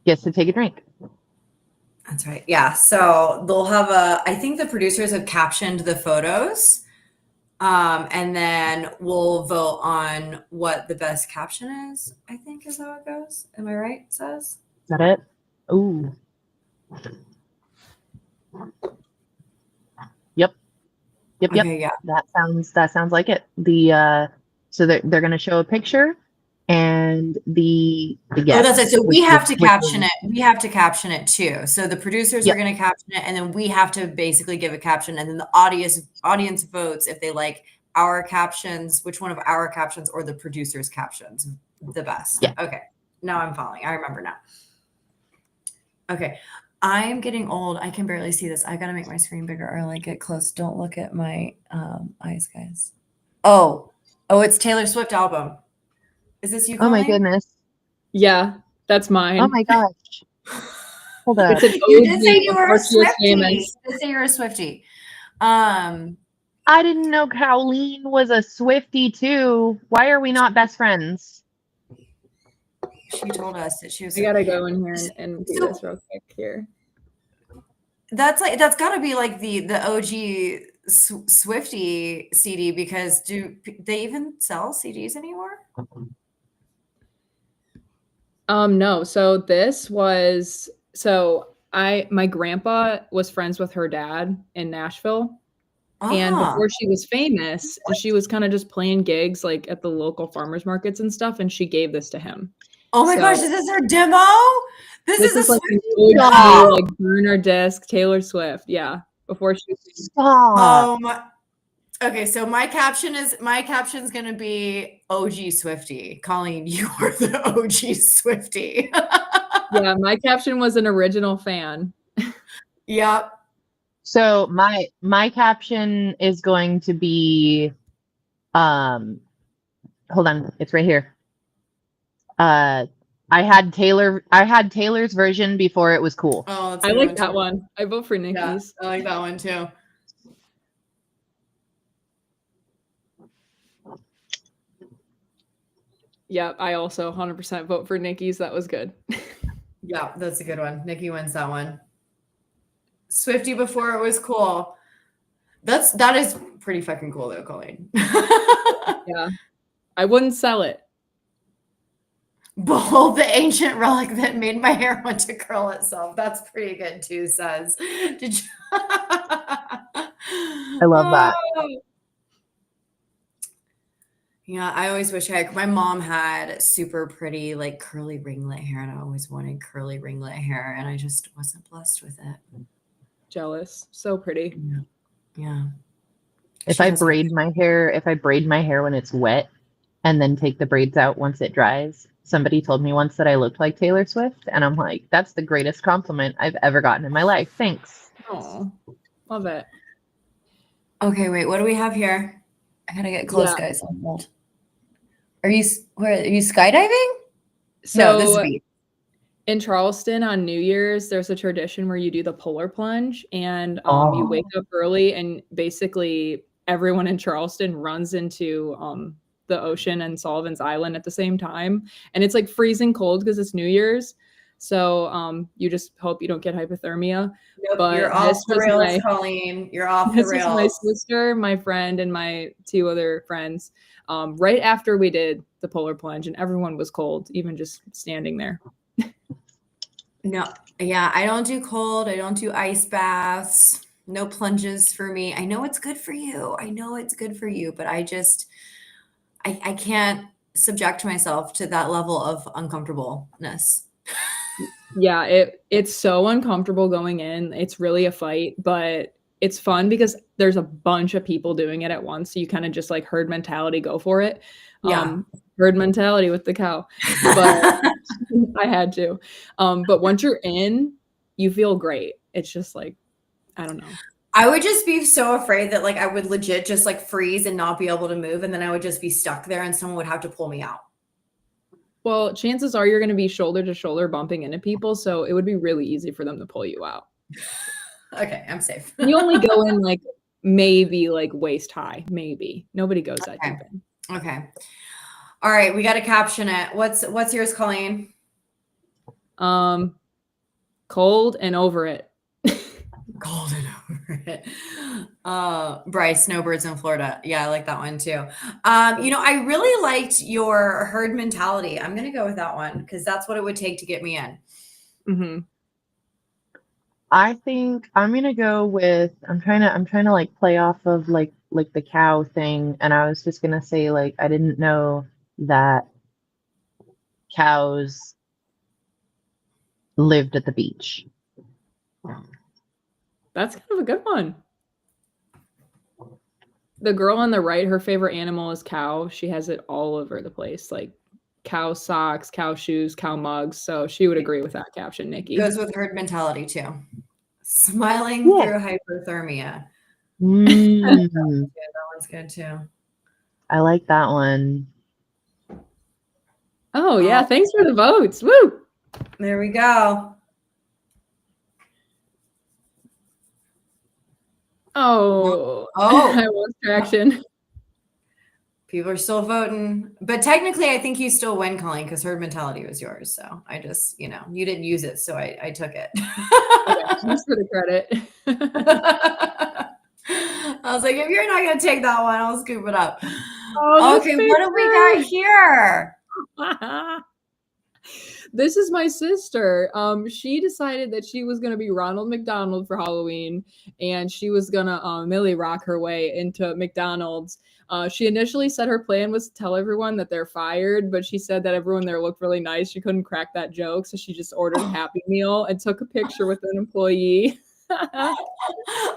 gets to take a drink.
That's right. Yeah. So they'll have I think the producers have captioned the photos. And then we'll vote on what the best caption is, I think is how it goes. Am I right, Says?
Is that it? Ooh. Yep.
Okay, yeah.
That sounds like it. So they're going to show a picture and the guest.
Oh, that's it. So we have to caption it. We have to caption it too. So the producers are going to caption it, and then we have to basically give a caption, and then the audience votes if they like our captions, which one of our captions or the producers' captions the best.
Yeah.
Okay. Now I'm following. I remember now. Okay. I'm getting old. I can barely see this. I got to make my screen bigger or like get close. Don't look at my eyes, guys. Oh, it's Taylor Swift album. Is this you?
Oh my
Colleen?
goodness.
Yeah, that's mine.
Oh my gosh. Hold on.
You did say you were a Swiftie. You did say you're a Swiftie.
I didn't know Colleen was a Swiftie too. Why are we not best friends?
She told us that she was.
I gotta go in here and do this real quick here.
That's got to be like the OG Swiftie CD, because do they even sell CDs anymore?
No. So my grandpa was friends with her dad in Nashville. And
Ah.
before she was famous, she was kind of just playing gigs like at the local farmers markets and stuff, and she gave this to him.
Oh my
So
gosh, this is her demo? This
this
is
is
a
like an
Swiftie
OG,
demo.
like burner disc, Taylor Swift. Yeah, before she was famous.
Stop.
Okay, so my caption's gonna be OG Swiftie. Colleen, you are the OG Swiftie.
Yeah, my caption was an original fan.
Yep.
So my caption is going to be hold on, it's right here. I had Taylor's version before it was cool.
Oh, that's a
I
good
like
one,
that
too.
one. I vote for
Yeah,
Nicky's.
I like that one too.
Yeah, I also 100% vote for Nicky's. That was good.
Yeah, that's a good one. Nikki wins that one. Swiftie before it was cool. That is pretty fucking cool though, Colleen.
Yeah, I wouldn't sell it.
Behold the ancient relic that made my hair want to curl itself. That's pretty good too, says. Did you?
I love that.
Yeah, I always wish my mom had super pretty, like curly ringlet hair, and I always wanted curly ringlet hair, and I just wasn't blessed with it.
Jealous. So pretty.
Yeah.
If I braid my hair when it's wet and then take the braids out once it dries, somebody told me once that I looked like Taylor Swift, and I'm like, that's the greatest compliment I've ever gotten in my life. Thanks.
Oh, love it.
Okay, wait, what do we have here? I gotta get close, guys. Are you skydiving?
So
No, this is beach.
In Charleston on New Year's, there's a tradition where you do the polar plunge, and you wake up early, and basically everyone in Charleston runs into the ocean and Sullivan's Island at the same time, and it's like freezing cold because it's New Year's. So you just hope you don't get hypothermia.
Nope,
but
you're off the rails, Colleen. You're off the rails.
This was my sister, my friend, and my two other friends. Right after we did the polar plunge, and everyone was cold, even just standing there.
No, yeah, I don't do cold. I don't do ice baths. No plunges for me. I know it's good for you. But I can't subject myself to that level of uncomfortableness.
Yeah, it's so uncomfortable going in. It's really a fight, but it's fun because there's a bunch of people doing it at once. So you kind of just like herd mentality, go for it.
Yeah.
Herd mentality with the cow. But I had to. But once you're in, you feel great. It's just like, I don't know.
I would just be so afraid that like I would legit just like freeze and not be able to move. And then I would just be stuck there and someone would have to pull me out.
Well, chances are you're going to be shoulder to shoulder bumping into people. So it would be really easy for them to pull you out.
Okay, I'm safe.
You only go in like maybe like waist high, maybe. Nobody goes that deep in.
Okay. All right, we got to caption it. What's yours, Colleen?
Cold and over it.
Cold and over it. Bryce, snowbirds in Florida. Yeah, I like that one too. I really liked your herd mentality. I'm gonna go with that one because that's what it would take to get me in.
Mm-hmm.
I think I'm gonna go with I'm trying to like play off of like the cow thing, and I was just gonna say like I didn't know that cows lived at the beach.
That's kind of a good one. The girl on the right, her favorite animal is cow. She has it all over the place, like cow socks, cow shoes, cow mugs. So she would agree with that caption, Nikki.
Goes with herd mentality too. Smiling through hypothermia.
Mm.
That one's good too.
I like that one.
Oh yeah, thanks for the votes. Woo!
There we go.
Oh, I lost traction.
People are still voting, but technically I think you still win, Colleen, because herd mentality was yours. So I just, you didn't use it. So I took it.
Okay, thanks for the credit.
I was like, if you're not going to take that one, I'll scoop it up.
Oh,
okay, what do we got here?
This is my sister. She decided that she was gonna be Ronald McDonald for Halloween, and she was gonna Millie rock her way into McDonald's. She initially said her plan was to tell everyone that they're fired, but she said that everyone there looked really nice. She couldn't crack that joke, so she just ordered a Happy Meal and took a picture with an employee.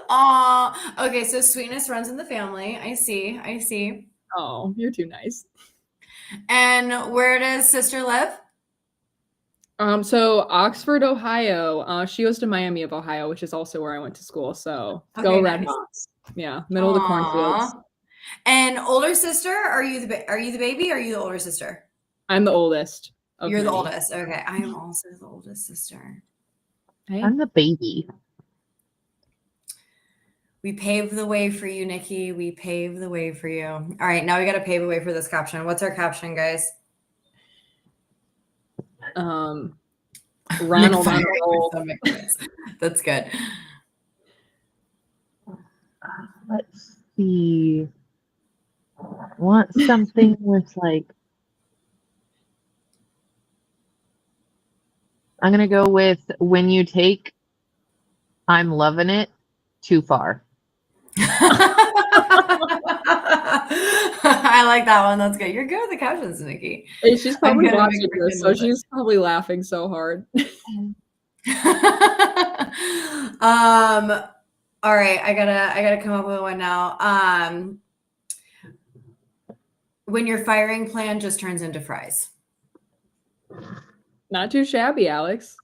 Aw. Okay, so sweetness runs in the family. I see.
Oh, you're too nice.
And where does sister live?
So Oxford, Ohio. She goes to Miami of Ohio, which is also where I went to school. So go
Okay,
Red
nice.
Hawks. Yeah, middle of the cornfields.
Aw. And older sister? Are you the baby? Or are you the older sister?
I'm the oldest. of
You're the
many.
oldest. Okay, I am also the oldest sister.
Hey.
I'm the baby.
We paved the way for you, Nikki. We paved the way for you. All right, now we got to pave the way for this caption. What's our caption, guys?
Ronald on a roll.
That's good.
Let's see. I want something with like. I'm gonna go with when you take I'm loving it too far.
I like that one. That's good. You're good with the captions, Nikki.
Hey, she's probably
gonna
watching
make her
this,
good
so
with it.
she's probably laughing so hard.
All right, I gotta come up with one now. When your firing plan just turns into fries.
Not too shabby, Alex.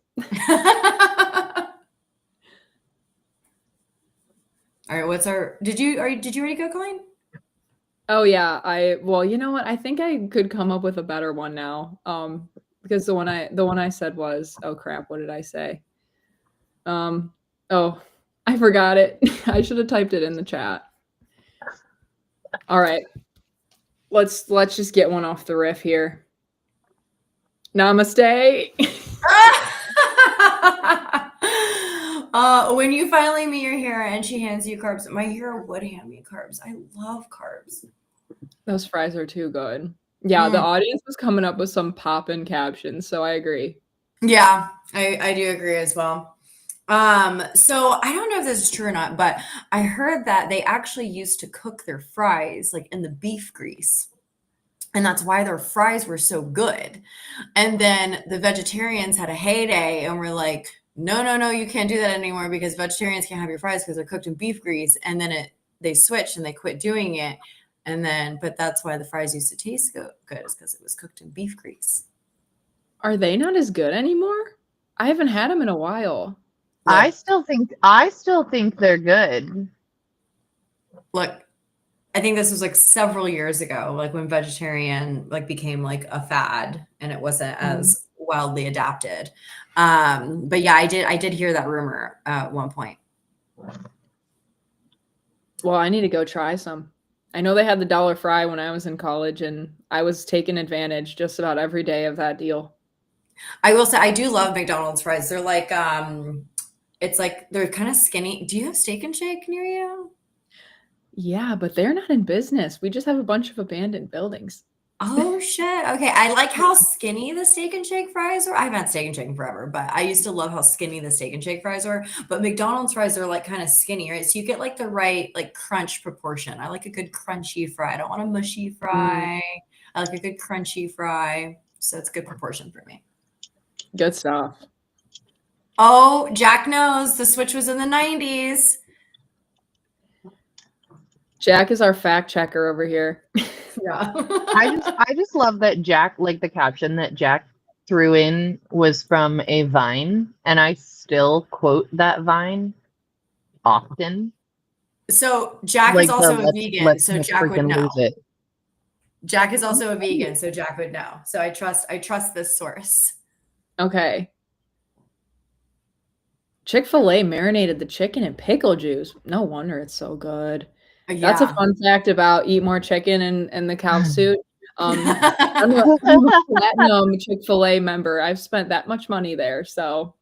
All right, what's our did you already go, Colleen?
Oh yeah, well, you know what? I think I could come up with a better one now. Because the one I said was, oh crap, what did I say? Oh, I forgot it. I should have typed it in the chat. All right. Let's just get one off the riff here. Namaste.
When you finally meet your hero and she hands you carbs, my hero would hand me carbs. I love carbs.
Those fries are too good. Yeah, the audience was coming up with some poppin' captions, so I agree.
Yeah, I do agree as well. So I don't know if this is true or not, but I heard that they actually used to cook their fries like in the beef grease. And that's why their fries were so good. And then the vegetarians had a heyday and were like, no, you can't do that anymore because vegetarians can't have your fries because they're cooked in beef grease. And then they switched and they quit doing it. And then, but that's why the fries used to taste good is because it was cooked in beef grease.
Are they not as good anymore? I haven't had them in a while.
Look,
I still think they're good.
Look, I think this was like several years ago, like when vegetarian like became like a fad and it wasn't as wildly adapted. But yeah, I did hear that rumor at one point.
Well, I need to go try some. I know they had the $1 fry when I was in college, and I was taking advantage just about every day of that deal.
I will say I do love McDonald's fries. They're like it's like they're kind of skinny. Do you have Steak and Shake near you?
Yeah, but they're not in business. We just have a bunch of abandoned buildings.
Oh shit. Okay. I like how skinny the Steak and Shake fries are. I haven't had Steak and Shake in forever, but I used to love how skinny the Steak and Shake fries are. But McDonald's fries are like kind of skinny, right? So you get like the right like crunch proportion. I like a good crunchy fry. I don't want a mushy fry. I like a good crunchy fry. So it's good proportion for me.
Good stuff.
Oh, Jack knows the switch was in the 90s.
Jack is our fact checker over here.
Yeah.
I just love that Jack, like the caption that Jack threw in was from a Vine, and I still quote that Vine often.
So Jack
Like
is also a vegan, so Jack would know.
lose it.
Jack is also a vegan, so Jack would know. So I trust this source.
Okay. Chick-fil-A marinated the chicken in pickle juice. No wonder it's so good. That's a fun fact about Eat More Chicken and the cow suit. I'm a platinum Chick-fil-A member. I've spent that much money there. So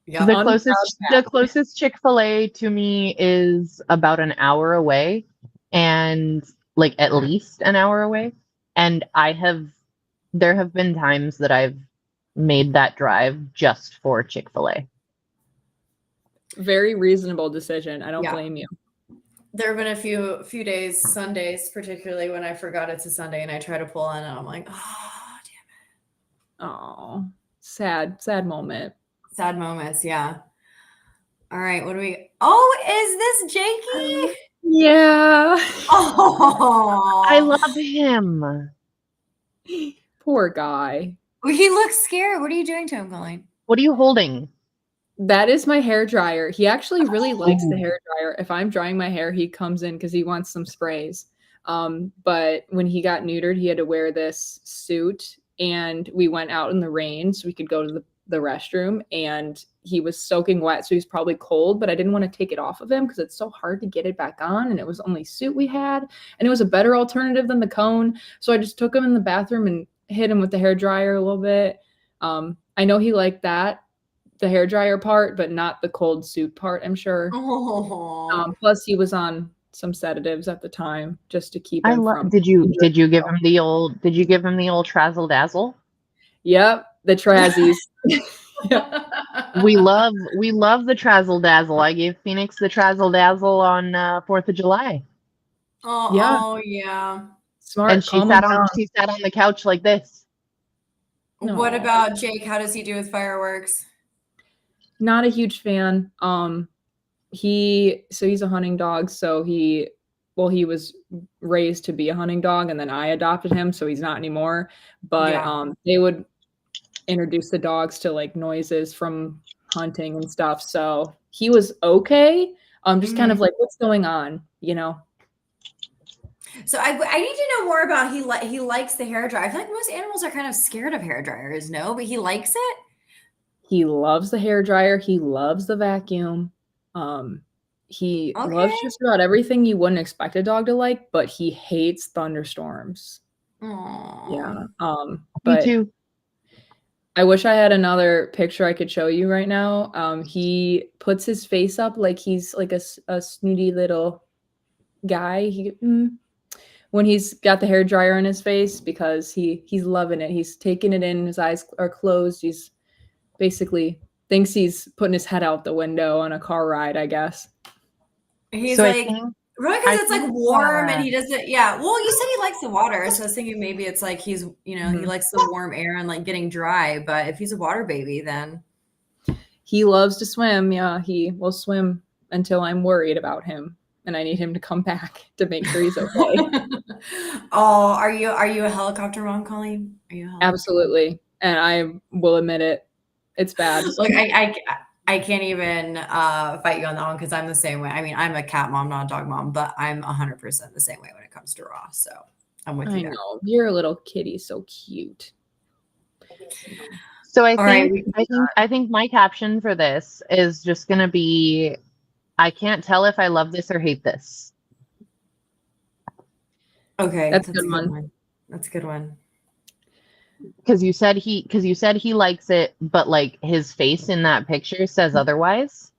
yeah,
the closest Chick-fil-A to me is about an hour away, and like at least an hour away. And there have been times that I've made that drive just for Chick-fil-A.
Very reasonable decision. I don't
Yeah.
blame you.
There have been a few days, Sundays, particularly when I forgot it's a Sunday and I try to pull in and I'm like, oh, damn
Oh, sad moment.
it. Sad moments. Yeah. All right. What do we? Oh, is this Jakey?
Yeah.
Oh,
I love him.
Poor guy.
he looks scared. What are you doing to him, Colleen?
What are you holding?
That is my hair dryer. He actually really likes the
Oh.
hair dryer. If I'm drying my hair, he comes in because he wants some sprays. But when he got neutered, he had to wear this suit, and we went out in the rain so we could go to the restroom, and he was soaking wet, so he's probably cold, but I didn't want to take it off of him because it's so hard to get it back on, and it was only suit we had, and it was a better alternative than the cone. So I just took him in the bathroom and hit him with the hair dryer a little bit. I know he liked that, the hair dryer part, but not the cold suit part, I'm sure.
Oh,
Plus he was on some sedatives at the time just to keep
I
him
love.
from
Did you give him the old trazzle dazzle?
Yep, the Trazzies.
We love the trazzle dazzle. I gave Phoenix the trazzle dazzle on 4th of July.
Oh, yeah.
Smart.
And she sat on the couch like this.
What
No.
about Jake? How does he do with fireworks?
Not a huge fan. He's a hunting dog, so he was raised to be a hunting dog, and then I adopted him, so he's not anymore. But
Yeah.
They would introduce the dogs to like noises from hunting and stuff. So he was okay. Just kind of like, what's going on, you know?
So I need to know more about he likes the hair dryer. I feel like most animals are kind of scared of hair dryers, no? But he likes it?
He loves the hair dryer. He loves the vacuum. He loves just about everything you wouldn't expect a dog to like, but he hates thunderstorms.
Aww.
Yeah.
Me too.
I wish I had another picture I could show you right now. He puts his face up like he's like a snooty little guy. When he's got the hair dryer in his face, because he's loving it. He's taking it in. His eyes are closed. He's basically thinks he's putting his head out the window on a car ride, I guess.
He's
So
like, really? Because it's like warm and he doesn't. Yeah. Well, you said he likes the water. So I was thinking maybe it's like he's, he likes the warm air and like getting dry. But if he's a water baby, then.
He loves to swim. Yeah. He will swim until I'm worried about him and I need him to come back to make sure he's okay.
Oh, are you a helicopter mom, Colleen? Are you a helicopter
Absolutely. And I will admit it. It's bad.
Like I can't even fight you on that one because I'm the same way. I mean, I'm a cat mom, not a dog mom, but I'm 100% the same way when it comes to Ross. So I'm with you.
I know. You're a little kitty, so cute.
So I think my caption for this is just gonna be, I can't tell if I love this or hate this.
Okay,
that's a good one.
That's a good one.
Because you said he likes it, but like his face in that picture says otherwise.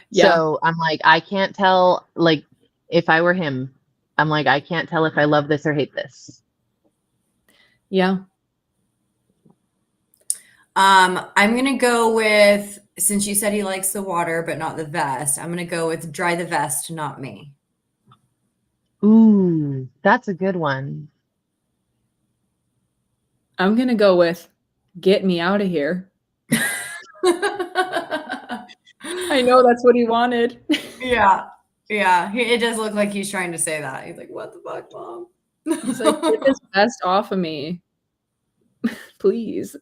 Yeah.
So I'm like, I can't tell. Like, if I were him, I'm like, I can't tell if I love this or hate this.
Yeah.
I'm gonna go with, since you said he likes the water but not the vest, I'm gonna go with dry the vest, not me.
Ooh, that's a good one.
I'm gonna go with get me out of here. I know that's what he wanted.
Yeah. It does look like he's trying to say that. He's like, "What the fuck, mom?"
He's like, get this vest off of me, please.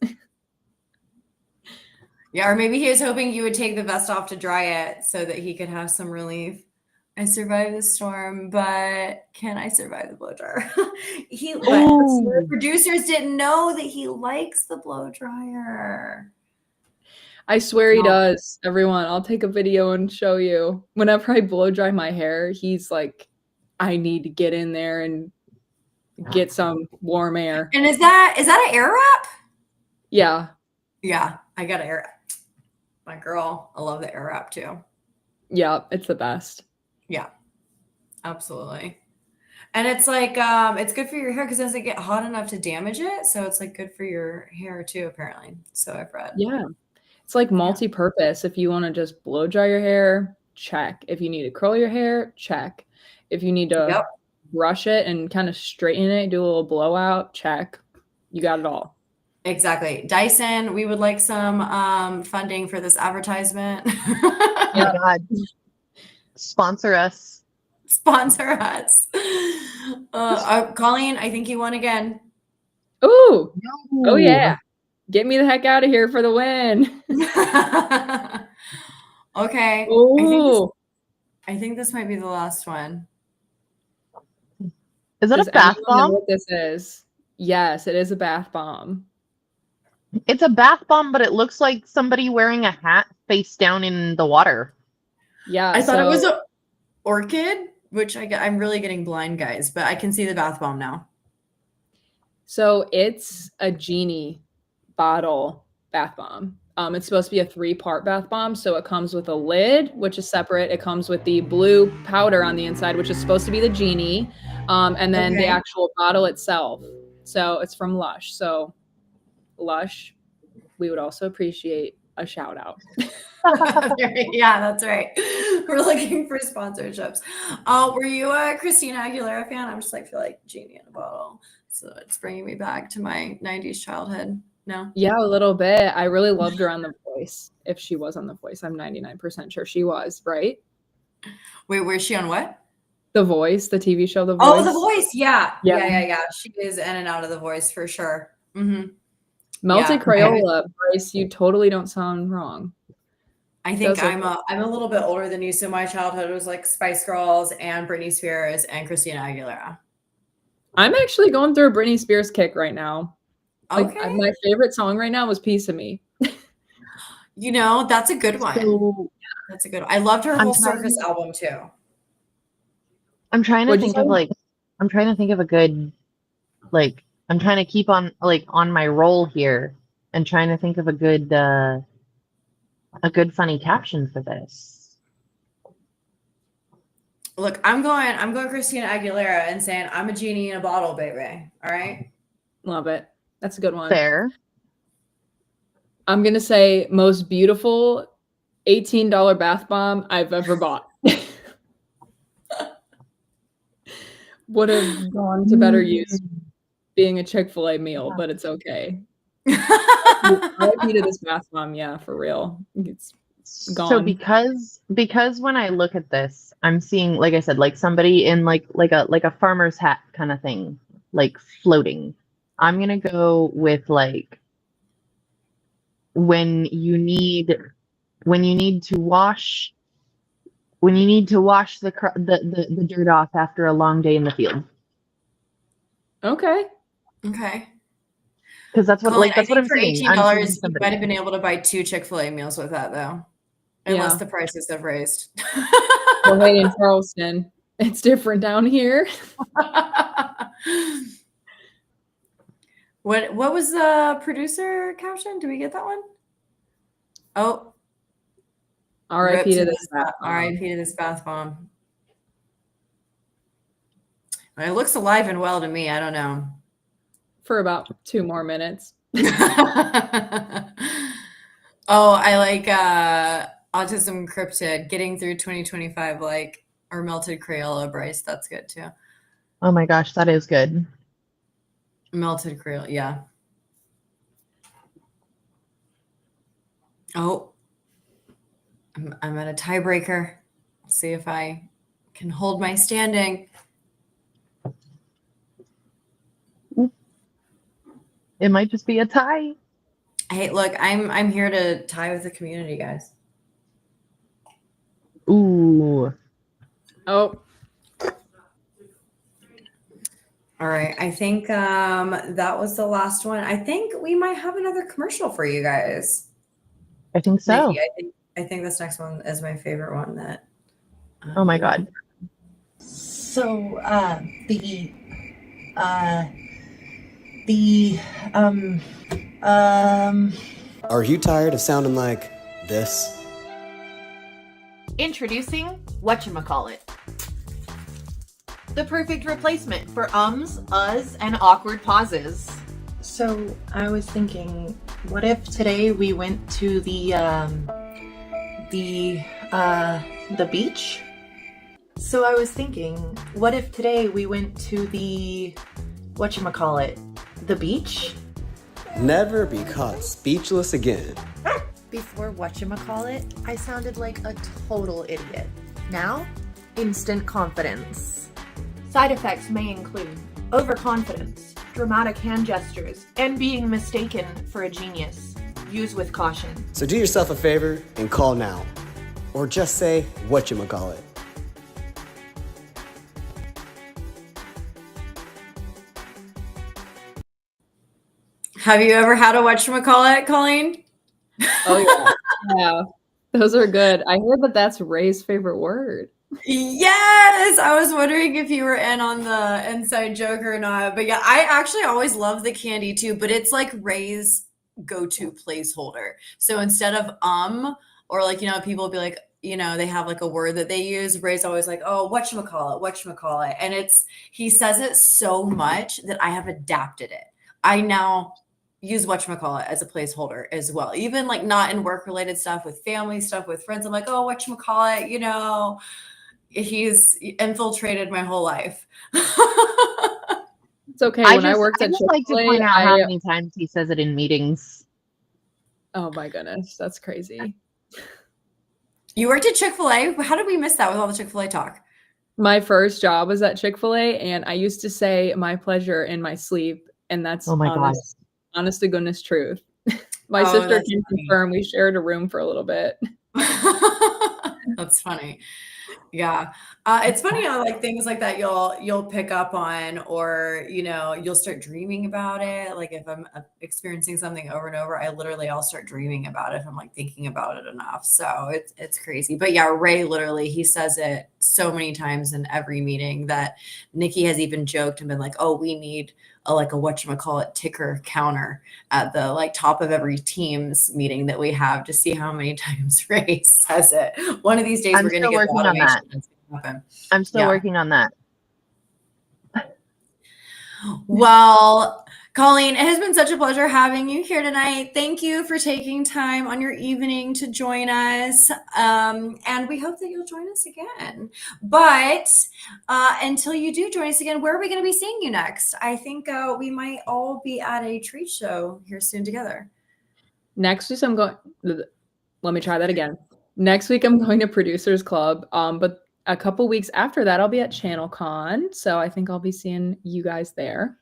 Yeah, or maybe he was hoping you would take the vest off to dry it so that he could have some relief. I survived the storm, but can I survive the blow dryer? The producers didn't know that he likes the blow dryer.
I swear he does. Everyone, I'll take a video and show you. Whenever I blow dry my hair, he's like, I need to get in there and get some warm air.
And is that an air wrap?
Yeah.
Yeah, I got an air wrap. My girl, I love the air wrap too.
Yeah, it's the best.
Yeah, absolutely. And it's like it's good for your hair because it doesn't get hot enough to damage it. So it's like good for your hair too, apparently. So I've read.
Yeah. It's like multi-purpose. If you want to just blow dry your hair, check. If you need to curl your hair, check. If you need to brush it and kind of straighten it, do a little blowout, check. You got it all.
Exactly. Dyson, we would like some funding for this advertisement.
Oh my God. Sponsor us.
Sponsor us. Colleen, I think you won again.
Ooh. Oh, yeah. Get me the heck out of here for the win.
Okay.
Ooh.
I think this might be the last one.
Is that a bath bomb?
Know what this is? Yes, it is a bath bomb.
It's a bath bomb, but it looks like somebody wearing a hat face down in the water.
Yeah.
I thought it was an orchid, which I'm really getting blind, guys, but I can see the bath bomb now.
So it's a genie bottle bath bomb. It's supposed to be a 3-part bath bomb. So it comes with a lid, which is separate. It comes with the blue powder on the inside, which is supposed to be the genie. And then the actual bottle itself. So it's from Lush. So Lush, we would also appreciate a shout out.
Yeah, that's right. We're looking for sponsorships. Were you a Christina Aguilera fan? I'm just like feel like genie in a bottle. So it's bringing me back to my 90s childhood. No?
Yeah, a little bit. I really loved her on The Voice. If she was on The Voice, I'm 99% sure she was, right?
Wait, where's she on what?
The Voice, the TV show The Voice.
Oh, The Voice. Yeah. She is in and out of The Voice for sure. Mm-hmm.
Melted Crayola, Bryce, you totally don't sound wrong.
I think I'm a little bit older than you, so my childhood was like Spice Girls and Britney Spears and Christina Aguilera.
I'm actually going through a Britney Spears kick right now. Like,
okay.
My favorite song right now was Piece of Me.
You know, that's a good one. That's a good one. I loved her whole Circus album too.
I'm trying to think of a good, like, I'm trying to keep on my roll here and trying to think of a good funny caption for this.
Look, I'm going Christina Aguilera and saying I'm a genie in a bottle, baby. All right.
Love it. That's a good one.
Fair.
I'm going to say most beautiful $18 bath bomb I've ever bought. Would have gone to better use being a Chick-fil-A meal, but it's okay. I needed this bath bomb, yeah, for real. It's gone.
So because when I look at this, I'm seeing, like I said, like somebody in like a farmer's hat kind of thing, like floating. I'm gonna go with like when you need to wash the dirt off after a long day in the field.
Okay.
Because that's what
Colleen,
that's what I'm saying.
$18, you might have been able to buy 2 Chick-fil-A meals with that though, unless the prices have raised.
Well, wait, in Charleston, it's different down here.
What was the producer caption? Did we get that one? Oh,
R.I.P. to this bath bomb.
R.I.P. to this bath bomb. It looks alive and well to me. I don't know.
For about 2 more minutes.
Oh, I like Autism Cryptid, getting through 2025 like or Melted Crayola, Bryce. That's good too.
Oh my gosh, that is good.
Melted Crayola, yeah. Oh, I'm at a tiebreaker. Let's see if I can hold my standing.
It might just be a tie.
Hey, look, I'm here to tie with the community, guys.
Ooh.
Oh.
All right. I think that was the last one. I think we might have another commercial for you guys.
I think so.
Nikki, I think this next one is my favorite one. That.
Oh my God.
So
Are you tired of sounding like this?
Introducing whatchamacallit. The perfect replacement for ums, uhs, and awkward pauses.
So I was thinking, what if today we went to the beach? So I was thinking, what if today we went to the beach?
Never be caught speechless again.
Before whatchamacallit, I sounded like a total idiot. Now, instant confidence. Side effects may include overconfidence, dramatic hand gestures, and being mistaken for a genius. Use with caution.
So do yourself a favor and call now. Or just say whatchamacallit.
Have you ever had a whatchamacallit, Colleen?
Oh yeah. Yeah. Those are good. I heard that that's Ray's favorite word.
Yes, I was wondering if you were in on the inside joke or not. But yeah, I actually always love the candy too, but it's like Ray's go-to placeholder. So instead of or like, people will be like, they have like a word that they use. Ray's always like, oh, whatchamacallit. And he says it so much that I have adapted it. I now use whatchamacallit as a placeholder as well. Even like not in work-related stuff, with family stuff, with friends. I'm like, oh, whatchamacallit, he's infiltrated my whole life.
It's okay.
I
When I worked at
just like to
Chick-fil-A,
point out how many times he says it in meetings.
Oh my goodness, that's crazy.
You worked at Chick-fil-A? How did we miss that with all the Chick-fil-A talk?
My first job was at Chick-fil-A, and I used to say my pleasure in my sleep, and that's honest to goodness truth. My sister can confirm. We shared a room for a little bit.
That's funny. Yeah. It's funny how like things like that you'll pick up on, or you'll start dreaming about it. Like if I'm experiencing something over and over, I'll start dreaming about it if I'm like thinking about it enough. So it's crazy. But yeah, Ray literally, he says it so many times in every meeting that Nicky has even joked and been like, oh, we need a whatchamacallit ticker counter at the like top of every Teams meeting that we have to see how many times Ray says it. One of these days we're going to get
working on that. I'm still working on that.
Well, Colleen, it has been such a pleasure having you here tonight. Thank you for taking time on your evening to join us. And we hope that you'll join us again. But until you do join us again, where are we going to be seeing you next? I think we might all be at a treat show here soon together.
Next week, let me try that again. Next week, I'm going to Producers Club. But a couple weeks after that, I'll be at ChannelCon. So I think I'll be seeing you guys there.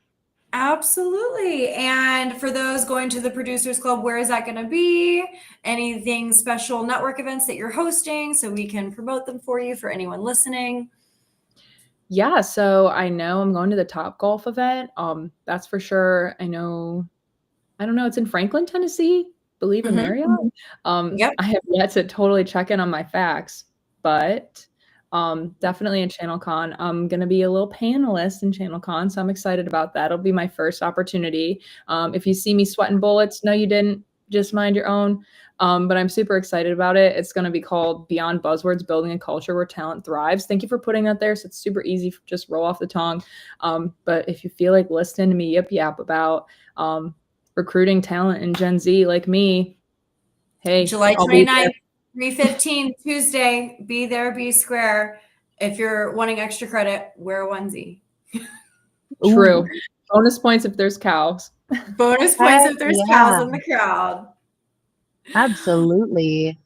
Absolutely. And for those going to the Producers Club, where is that going to be? Anything special network events that you're hosting so we can promote them for you for anyone listening?
Yeah, so I know I'm going to the Top Golf event. That's for sure. I don't know, it's in Franklin, Tennessee, believe in Marriott.
Yep.
I have yet to totally check in on my facts, but definitely in ChannelCon. I'm going to be a little panelist in ChannelCon, so I'm excited about that. It'll be my first opportunity. If you see me sweating bullets, no, you didn't. Just mind your own. But I'm super excited about it. It's going to be called Beyond Buzzwords, Building a Culture Where Talent Thrives. Thank you for putting that there. So it's super easy, just roll off the tongue. But if you feel like listening to me yip about recruiting talent in Gen Z like me, hey,
July 29th. 3:15 Tuesday, be there, be square. If you're wanting extra credit, wear a onesie.
True. Bonus points if there's cows.
Bonus points if there's cows in the crowd.
Absolutely.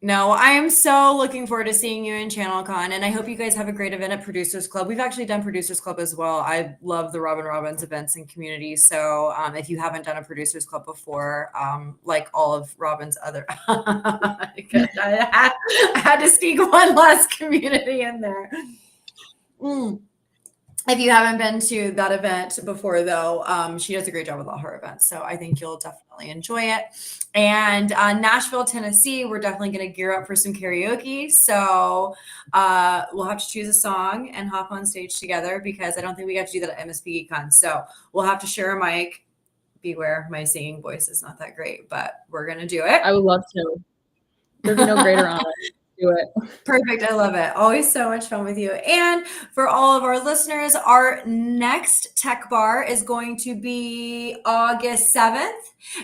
No, I am so looking forward to seeing you in ChannelCon, and I hope you guys have a great event at Producers Club. We've actually done Producers Club as well. I love the Robin Robbins events and community. So if you haven't done a Producers Club before, like all of Robin's other, I had to sneak one last community in there. If you haven't been to that event before, though, she does a great job with all her events. So I think you'll definitely enjoy it. And Nashville, Tennessee, we're definitely going to gear up for some karaoke. So we'll have to choose a song and hop on stage together, because I don't think we got to do that at MSP GeekCon. So we'll have to share a mic. Beware, my singing voice is not that great, but we're going to do it.
I would love to. There'd be no greater honor. do it.
Perfect. I love it. Always so much fun with you. And for all of our listeners, our next Tech Bar is going to be August 7th,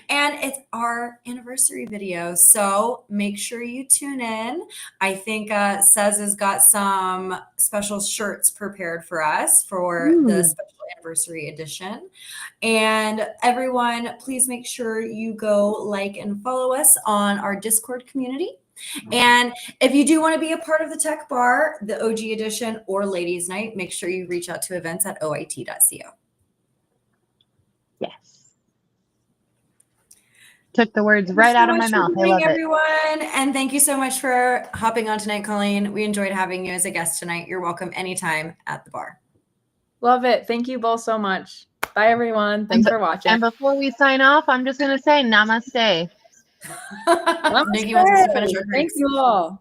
and it's our anniversary video. So make sure you tune in. I think Cez has got some special shirts prepared for us for the special anniversary edition. And everyone, please make sure you go like and follow us on our Discord community. And if you do want to be a part of the Tech Bar, the OG edition or Ladies Night, make sure you reach out to events at oit.co.
Yes. Took the words right out of my mouth. I love it.
Everyone, and thank you so much for hopping on tonight, Colleen. We enjoyed having you as a guest tonight. You're welcome anytime at the bar.
Love it. Thank you both so much. Bye, everyone. Thanks for watching.
And before we sign off, I'm just going to say namaste.
Nikki wants us to finish our
Thank you all.